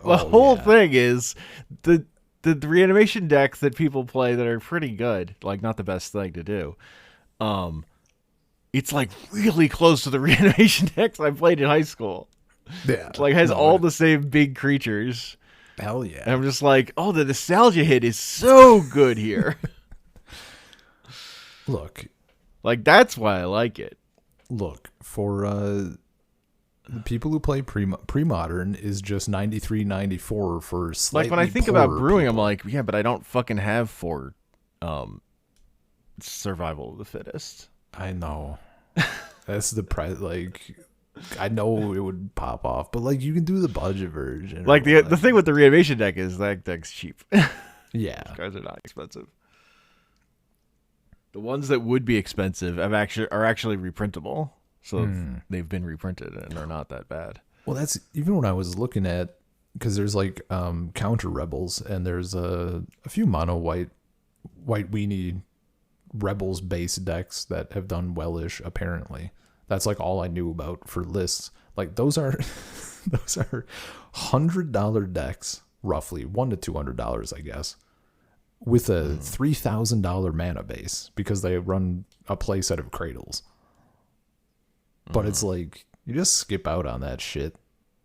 whole thing is the reanimation decks that people play that are pretty good, like not the best thing to do. It's like really close to the reanimation decks I played in high school. Yeah. It like has all the same big creatures. Hell yeah. And I'm just like, oh, the nostalgia hit is so good here. Look, like that's why I like it. for the people who play pre-modern is just 93, 94 for slightly Like when I think about poorer brewing, people. I'm like, yeah, but I don't fucking have 4 survival of the fittest. I know. That's the price. Like, I know it would pop off, but like you can do the budget version. Like the thing with the reanimation deck is that deck's cheap. Yeah, Cards are not expensive. The ones that would be expensive are actually reprintable, so they've been reprinted and they're not that bad. well, that's even when I was looking at, because there's like counter rebels and there's a few mono white weenie rebels based decks that have done wellish apparently. That's like all I knew about for lists. Like those are $100 decks, roughly $100 to $200, I guess, with a $3,000 mana base because they run a play set of cradles. But it's like you just skip out on that shit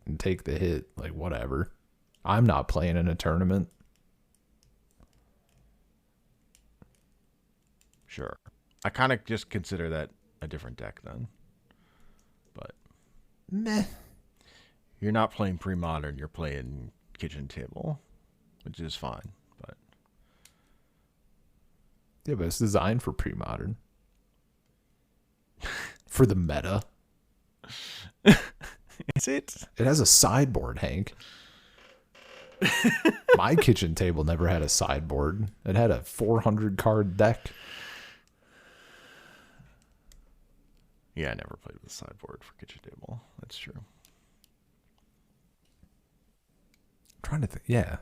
and take the hit. Like whatever. I'm not playing in a tournament. Sure, I kind of just consider that a different deck then. But Meh. you're not playing pre-modern, you're playing kitchen table, which is fine. But Yeah, but it's designed for pre-modern. For the meta. is it? It has a sideboard, Hank. My kitchen table never had a sideboard. It had a 400 card deck. Yeah, I never played with a sideboard for kitchen table. That's true. I'm trying to think. Yeah.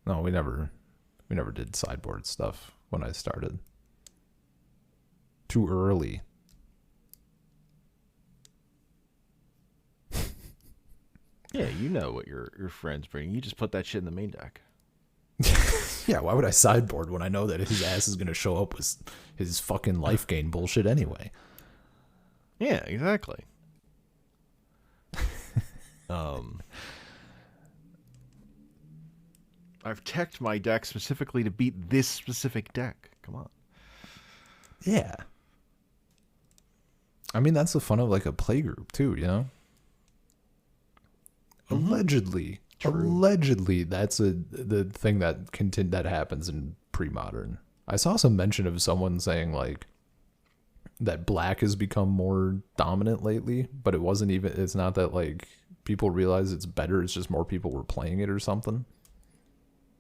No, we never did sideboard stuff when I started. Too early. Yeah, you know what your friends bring. You just put that shit in the main deck. Yeah, why would I sideboard when I know that his ass is going to show up with his fucking life gain bullshit anyway? Yeah, exactly. I've teched my deck specifically to beat this specific deck. Come on. Yeah. I mean, that's the fun of like a play group too, you know? Allegedly, that's the thing that happens in pre-modern. I saw some mention of someone saying like that black has become more dominant lately, but it's not that like people realize it's better, it's just more people were playing it or something.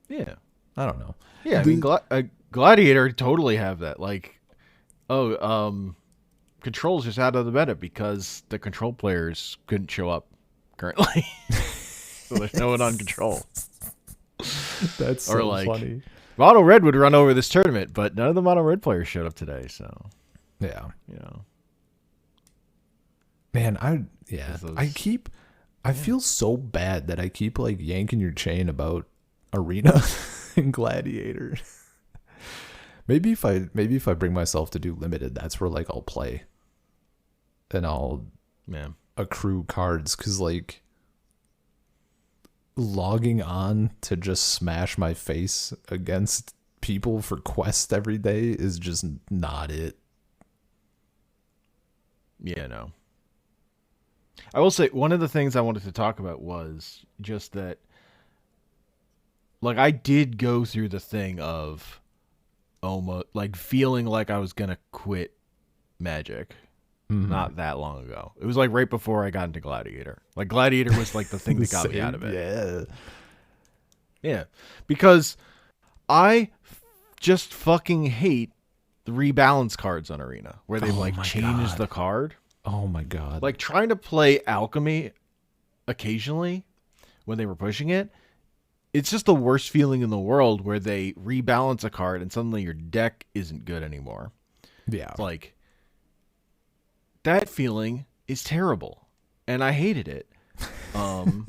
Yeah. I don't know. Yeah, I mean, Gladiator totally have that. Like, Control's just out of the meta because the Control players couldn't show up currently. So there's no one on Control. That's so funny. Mono Red would run over this tournament, but none of the Mono Red players showed up today, so. Yeah. You know. Man, I feel so bad that I keep like yanking your chain about Arena and Gladiator. Maybe if I bring myself to do limited, that's where like I'll play. And I'll accrue cards, cuz like logging on to just smash my face against people for quests every day is just not it. Yeah, no. I will say one of the things I wanted to talk about was just that, like, I did go through the thing of almost like feeling like I was gonna quit Magic not that long ago. It was like right before I got into Gladiator. Like Gladiator was like the thing that got me out of it. Yeah, because I just fucking hate the rebalance cards on Arena where they changed the card. Oh my god! Like trying to play Alchemy occasionally when they were pushing it. It's just the worst feeling in the world where they rebalance a card and suddenly your deck isn't good anymore. Yeah. Like, that feeling is terrible. And I hated it. And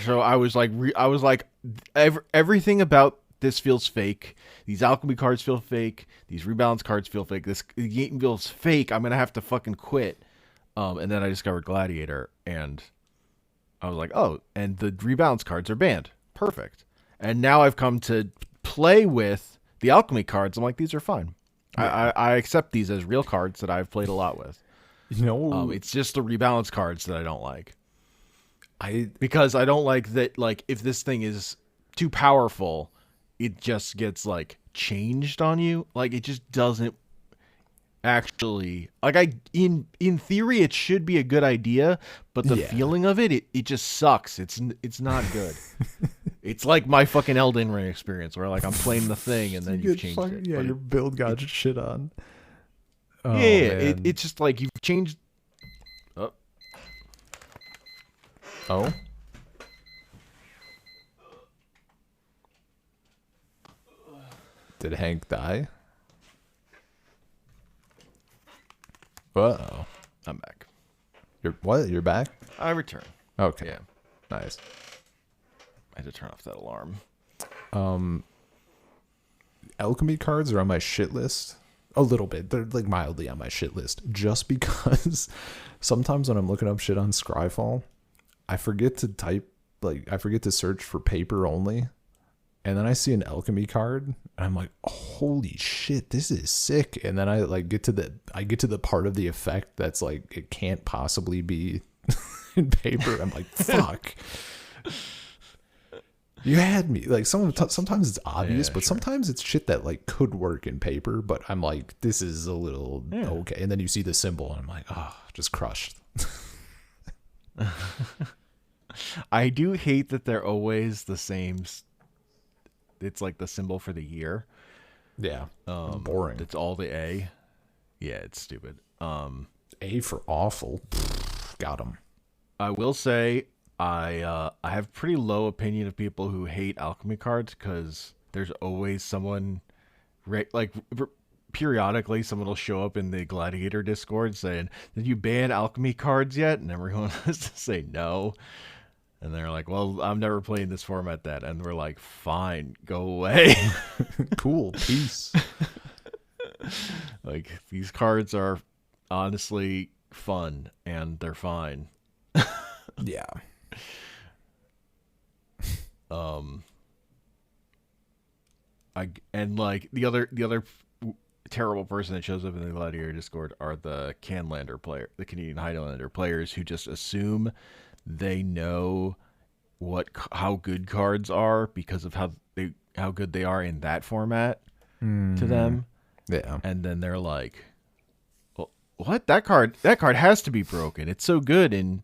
so I was like, everything about this feels fake. These Alchemy cards feel fake. These rebalance cards feel fake. This game feels fake. I'm going to have to fucking quit. And then I discovered Gladiator and I was like, oh, and the rebalance cards are banned. Perfect. And now I've come to play with the Alchemy cards. I'm like, these are fine. Yeah. I accept these as real cards that I've played a lot with. You know, it's just the rebalance cards that I don't like. Because I don't like that. Like, if this thing is too powerful, it just gets like changed on you. Like, it just doesn't actually. Like, in theory, it should be a good idea, but the feeling of it just sucks. It's not good. It's like my fucking Elden Ring experience where like I'm playing the thing and then you've changed it. Yeah, your build got shit on. Oh, yeah, it's just like you've changed. Oh. Did Hank die? Uh-oh. I'm back. You're back? I return. Okay. Yeah. Nice. I had to turn off that alarm. Alchemy cards are on my shit list. A little bit. They're like mildly on my shit list. Just because sometimes when I'm looking up shit on Scryfall, I forget to search for paper only. And then I see an Alchemy card and I'm like, holy shit, this is sick. And then I get to the part of the effect that's like, it can't possibly be in paper. I'm like, fuck. You had me. Like, sometimes it's obvious, but sometimes it's shit that like could work in paper, but I'm like, this is a little okay. And then you see the symbol and I'm like, oh, just crushed. I do hate that they're always the same. It's like the symbol for the year. Yeah. Boring. It's all the A. Yeah, it's stupid. A for awful. Got him. I will say I have pretty low opinion of people who hate Alchemy cards because there's always someone, periodically someone will show up in the Gladiator Discord saying, "Did you ban Alchemy cards yet?" And everyone has to say no. And they're like, "Well, I'm never playing this format then." And we're like, "Fine, go away." Cool, peace. Like, these cards are honestly fun and they're fine. Yeah. The other terrible person that shows up in the Gladiator Discord are the the Canadian Highlander players who just assume they know how good cards are because of how good they are in that format to them. Yeah. And then they're like, well, what? That card has to be broken. It's so good in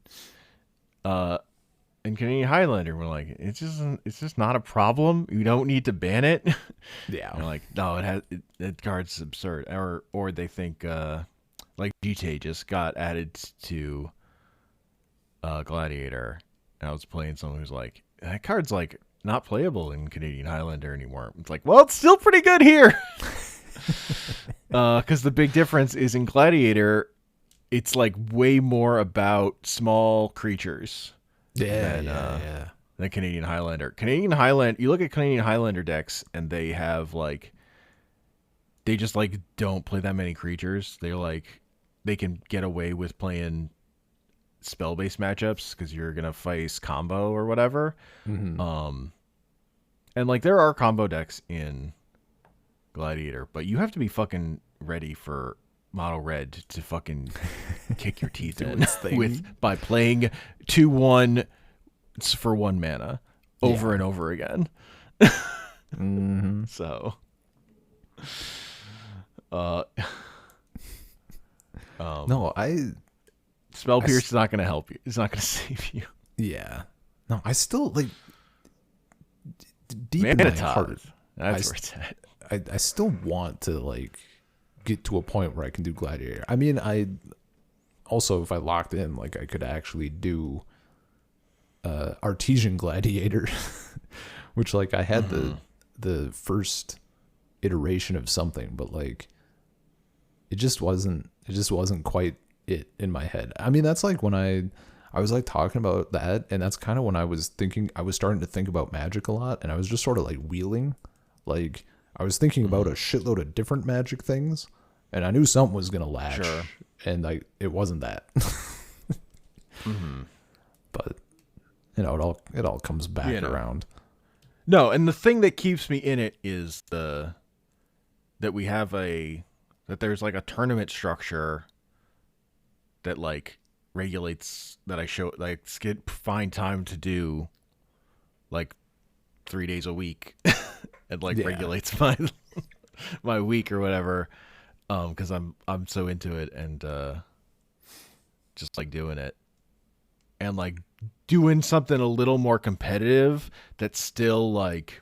Canadian Highlander. We're like, it's just not a problem. You don't need to ban it. Yeah. They're like, no, that card's absurd. Or they think like GTA just got added to Gladiator. And I was playing someone who's like, that card's like not playable in Canadian Highlander anymore. It's like, well, it's still pretty good here. Because the big difference is in Gladiator, it's like way more about small creatures. Yeah. Than Canadian Highlander. You look at Canadian Highlander decks, and they have like, they just like don't play that many creatures. They're like, they can get away with playing spell-based matchups because you're gonna face combo or whatever. And like there are combo decks in Gladiator, but you have to be fucking ready for Mono Red to fucking kick your teeth in by playing 2/1 for 1 mana over and over again. So no, Spell Pierce is not going to help you. It's not going to save you. Yeah. No, I still like deep in my heart. That's where it's at. I still want to like get to a point where I can do Gladiator. I mean, I also, if I locked in, like I could actually do Artesian Gladiator, which like I had the first iteration of something, but like it just wasn't quite it in my head. I mean, that's like when I was like talking about that, and that's kind of when I was starting to think about Magic a lot, and I was just sort of like wheeling, like I was thinking about a shitload of different Magic things, and I knew something was gonna latch, and like it wasn't that. But you know, it all comes back around. No, and the thing that keeps me in it is that there's like a tournament structure that like regulates that I show like find time to do like 3 days a week and like regulates my week or whatever, because I'm so into it and just like doing it and like doing something a little more competitive that's still like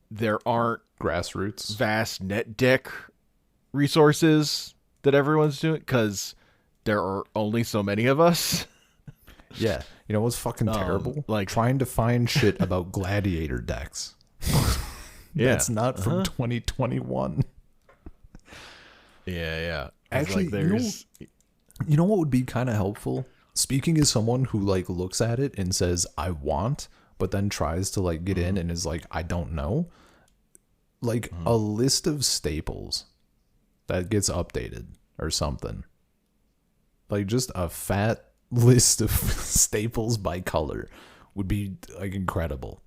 there aren't grassroots vast net deck resources that everyone's doing because there are only so many of us. Yeah. You know what's fucking terrible? Like trying to find shit about Gladiator decks. That's not from 2021. Yeah. Actually, like there's you know what would be kind of helpful? Speaking as someone who like looks at it and says I want, but then tries to like get in and is like I don't know. Like a list of staples that gets updated or something. Like just a fat list of staples by color would be like incredible.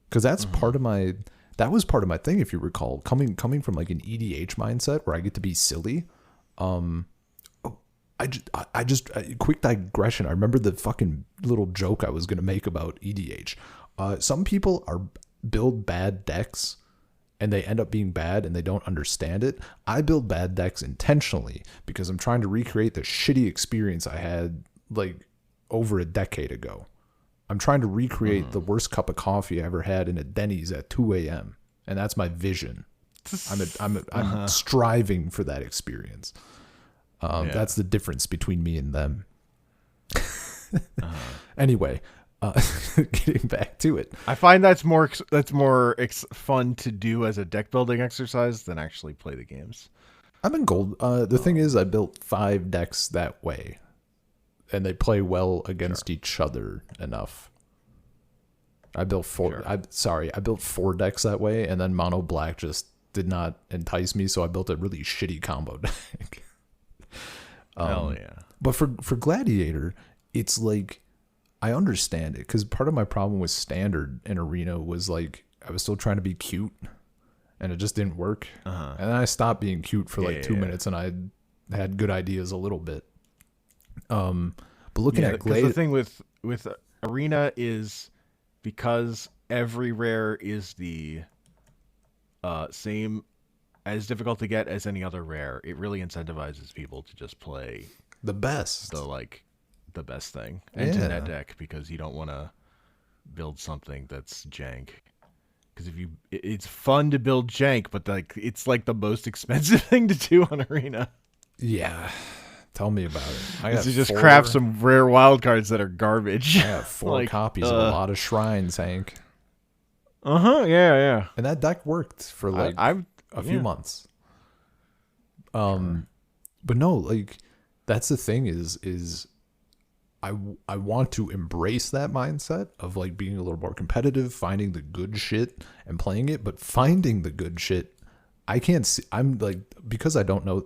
Because that's that was part of my thing, if you recall, coming from like an EDH mindset where I get to be silly. I just quick digression. I remember the fucking little joke I was going to make about EDH. Some people build bad decks and they end up being bad and they don't understand it. I build bad decks intentionally because I'm trying to recreate the shitty experience I had like over a decade ago. I'm trying to recreate the worst cup of coffee I ever had in a Denny's at 2 a.m. And that's my vision. I'm striving for that experience. That's the difference between me and them. Anyway, getting back to it, I find that's more fun to do as a deck building exercise than actually play the games. I'm in gold. The thing is, I built 5 decks that way, and they play well against each other enough. I built 4. I built 4 decks that way, and then mono black just did not entice me, so I built a really shitty combo deck. Hell yeah! But for Gladiator, it's like I understand it because part of my problem with standard in Arena was like I was still trying to be cute, and it just didn't work. And then I stopped being cute for like 2 minutes, and I had good ideas a little bit. But But looking at because the thing with Arena is because every rare is the same as difficult to get as any other rare. It really incentivizes people to just play the best, the best thing, and to net deck, because you don't want to build something that's jank. Because it's fun to build jank, but like it's like the most expensive thing to do on Arena. Yeah, tell me about it. I got just craft some rare wildcards that are garbage. I got 4 copies of a lot of shrines, Hank. Yeah. And that deck worked for like a few months. But no, like that's the thing is I want to embrace that mindset of like being a little more competitive, finding the good shit and playing it, but finding the good shit, I can't see. I'm like, because I don't know,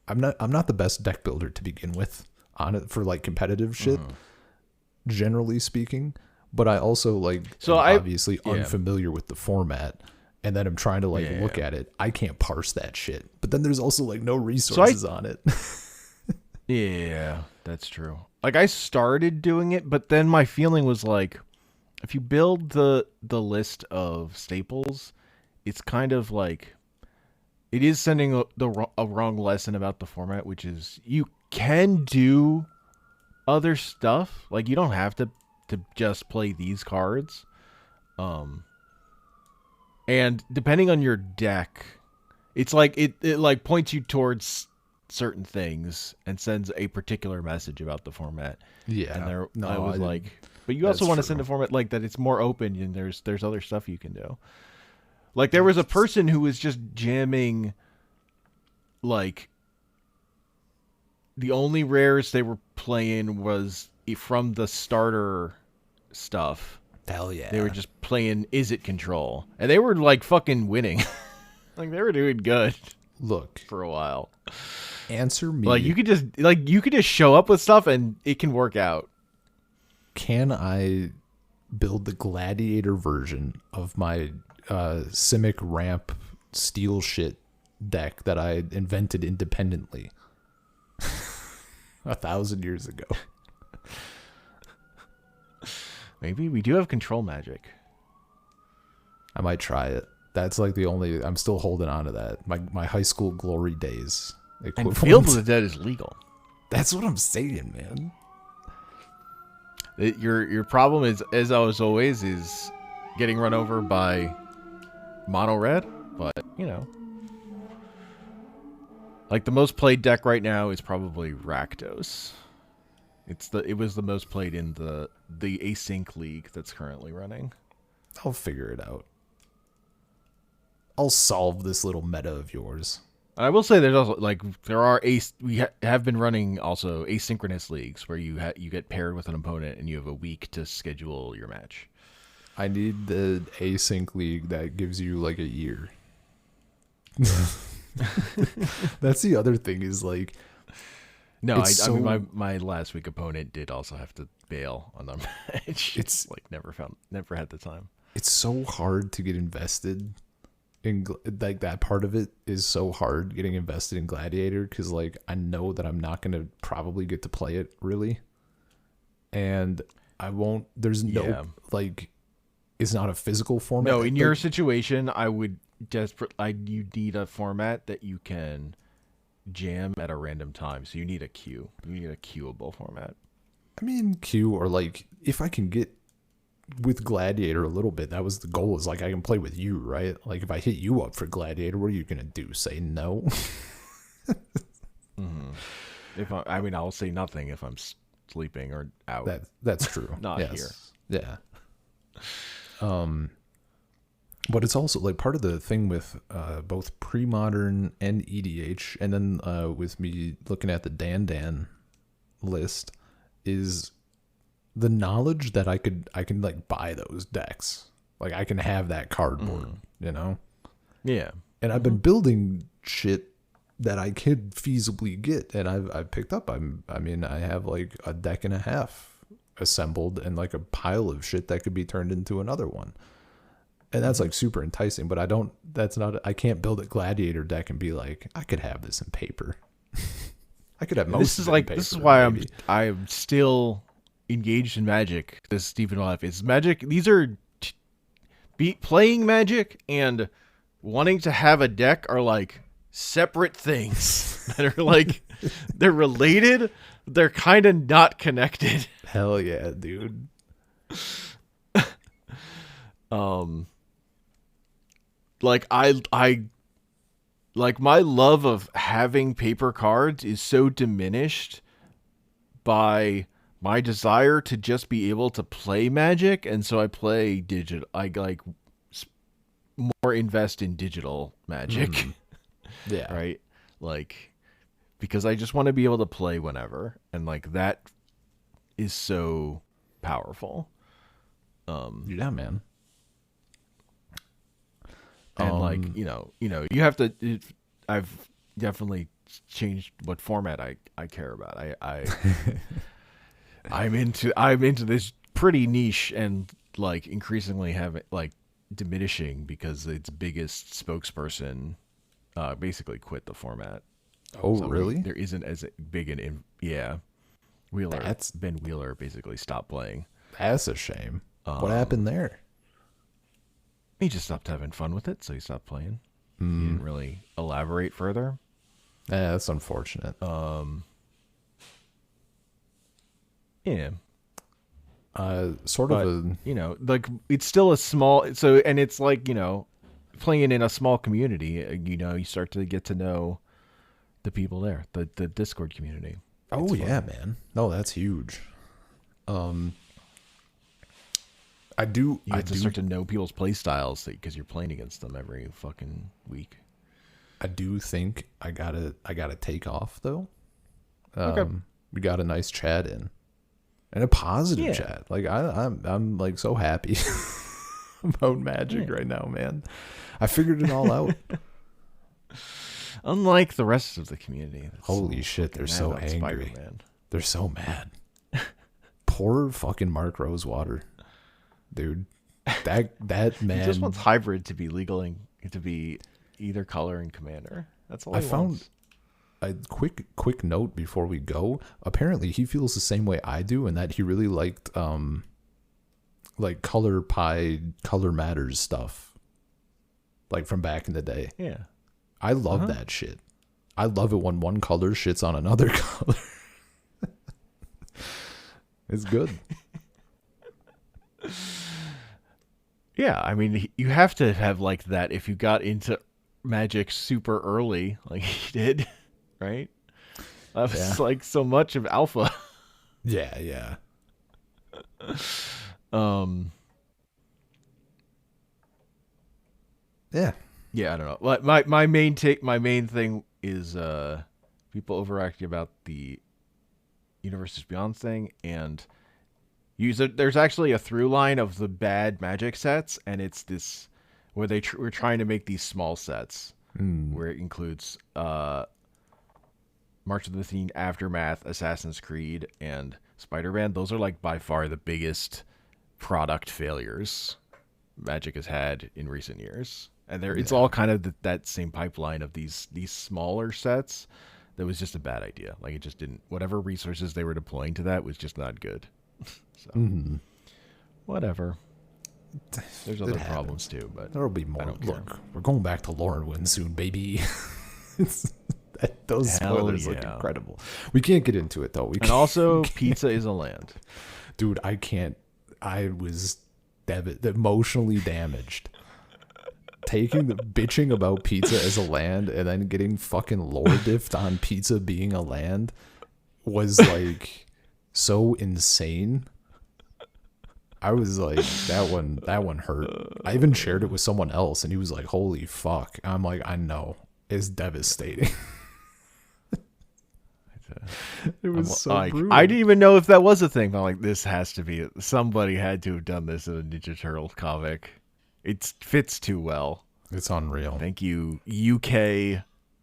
I'm not the best deck builder to begin with on it for like competitive shit, generally speaking. But I also like, so I'm obviously unfamiliar with the format, and then I'm trying to like look at it. I can't parse that shit. But then there's also like no resources on it. Yeah, that's true. Like I started doing it, but then my feeling was like, if you build the list of staples, it's kind of like it is sending a wrong lesson about the format, which is you can do other stuff. Like you don't have to just play these cards. And depending on your deck, it's like it like points you towards certain things and sends a particular message about the format. Yeah. And I was like, but you also want to send a format like that it's more open and there's other stuff you can do. Like there was a person who was just jamming, like the only rares they were playing was from the starter stuff. Hell yeah. They were just playing Is It Control. And they were like fucking winning. Like they were doing good. Look. For a while. Answer me. Like you could just show up with stuff and it can work out. Can I build the gladiator version of my Simic ramp steel shit deck that I invented independently 1,000 years ago? Maybe we do have control magic. I might try it. That's like the only. I'm still holding on to that. My high school glory days. And Field of the Dead is legal. That's what I'm saying, man. Your problem is, as always, is getting run over by mono red. But you know, like the most played deck right now is probably Rakdos. It was the most played in the async league that's currently running. I'll figure it out. I'll solve this little meta of yours. I will say there's also we have been running also asynchronous leagues where you get paired with an opponent and you have a week to schedule your match. I need the async league that gives you like a year. That's the other thing is like. No, I mean my last week opponent did also have to bail on the match. It's like never had the time. It's so hard to get invested in like that part of it is so hard getting invested in Gladiator because like I know that I'm not going to probably get to play it really, and I won't. There's no like it's not a physical format. No, in your situation, I would you need a format that you can jam at a random time, so you need a queue. You need a queuable format. I mean, queue or like if I can get with Gladiator a little bit, that was the goal. Is like I can play with you, right? Like if I hit you up for Gladiator, what are you gonna do? Say no? I mean, I'll say nothing if I'm sleeping or out. That's true. Not here. Yeah. But it's also like part of the thing with both pre-modern and EDH, and then with me looking at the Dan list, is the knowledge that I can like buy those decks. Like I can have that cardboard, you know? Yeah. And I've been building shit that I could feasibly get, and I've picked up. I mean, I have like a deck and a half assembled and like a pile of shit that could be turned into another one. And that's like super enticing, but I can't build a Gladiator deck and be like, I could have this in paper. I could have most. This is of it in like this is paper, why maybe. I'm still engaged in Magic. This deep in life is Magic. These are playing Magic and wanting to have a deck are like separate things that are like they're related. They're kind of not connected. Hell yeah, dude. Like I like my love of having paper cards is so diminished by my desire to just be able to play Magic, and so I play digital. I like more invest in digital Magic. Yeah. Right? Like, because I just want to be able to play whenever, and like that is so powerful. Yeah, man. And like, you have to. I've definitely changed what format I care about. I'm into this pretty niche and like increasingly have it like diminishing because its biggest spokesperson basically quit the format. Oh, So really? there isn't as big Wheeler. Ben Wheeler basically stopped playing. That's a shame. What happened there? He just stopped having fun with it, so he stopped playing. He didn't really elaborate further. Yeah, that's unfortunate. Yeah. Sort But, of a like it's still a small, so, and it's like, playing in a small community, you start to get to know the people there, the Discord community. Oh yeah, man. No, that's huge. You have to start to know people's play styles because you're playing against them every fucking week. I do think I gotta take off though. Okay. We got a nice chat in, and a positive chat. Like I'm like so happy about Magic right now, man. I figured it all out. Unlike the rest of the community. Holy shit, they're so angry. Spider-Man. They're so mad. Poor fucking Mark Rosewater. Dude, that man. He just wants hybrid to be legal and to be either color and commander. That's all I he found wants. a quick note before we go. Apparently, he feels the same way I do, and that he really liked like color matters stuff, like from back in the day. Yeah, I love that shit. I love it when one color shits on another color. It's good. Yeah, I mean, you have to have like that if you got into Magic super early, like he did, right? That was like so much of alpha. Yeah. Yeah, I don't know. Like my main thing is people overacting about the Universes Beyond thing, and there's actually a through line of the bad Magic sets, and it's this where we're trying to make these small sets where it includes March of the Fiend, Aftermath, Assassin's Creed, and Spider-Man. Those are like by far the biggest product failures Magic has had in recent years, and it's all kind of that same pipeline of these smaller sets. That was just a bad idea. Like it just didn't. Whatever resources they were deploying to that was just not good. So, whatever. There's other problems too, but there'll be more. I don't Look, care. we're going back to Lorwyn soon, baby. Those spoilers look incredible. We can't get into it though. And also, pizza is a land. Dude, I can't. I was emotionally damaged. Bitching about pizza as a land and then getting fucking lore diffed on pizza being a land was like so insane. I was like, that one hurt. I even shared it with someone else and he was like, holy fuck. I'm like, I know. It's devastating. It was so brutal. I didn't even know if that was a thing. I'm like, this has to be somebody had to have done this in a Ninja Turtles comic. It fits too well. It's unreal. Thank you, UK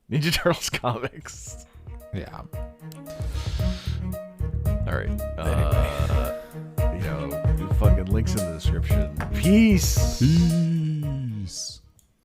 Ninja Turtles comics. Yeah. All right. Anyway. Fucking links in the description. Peace.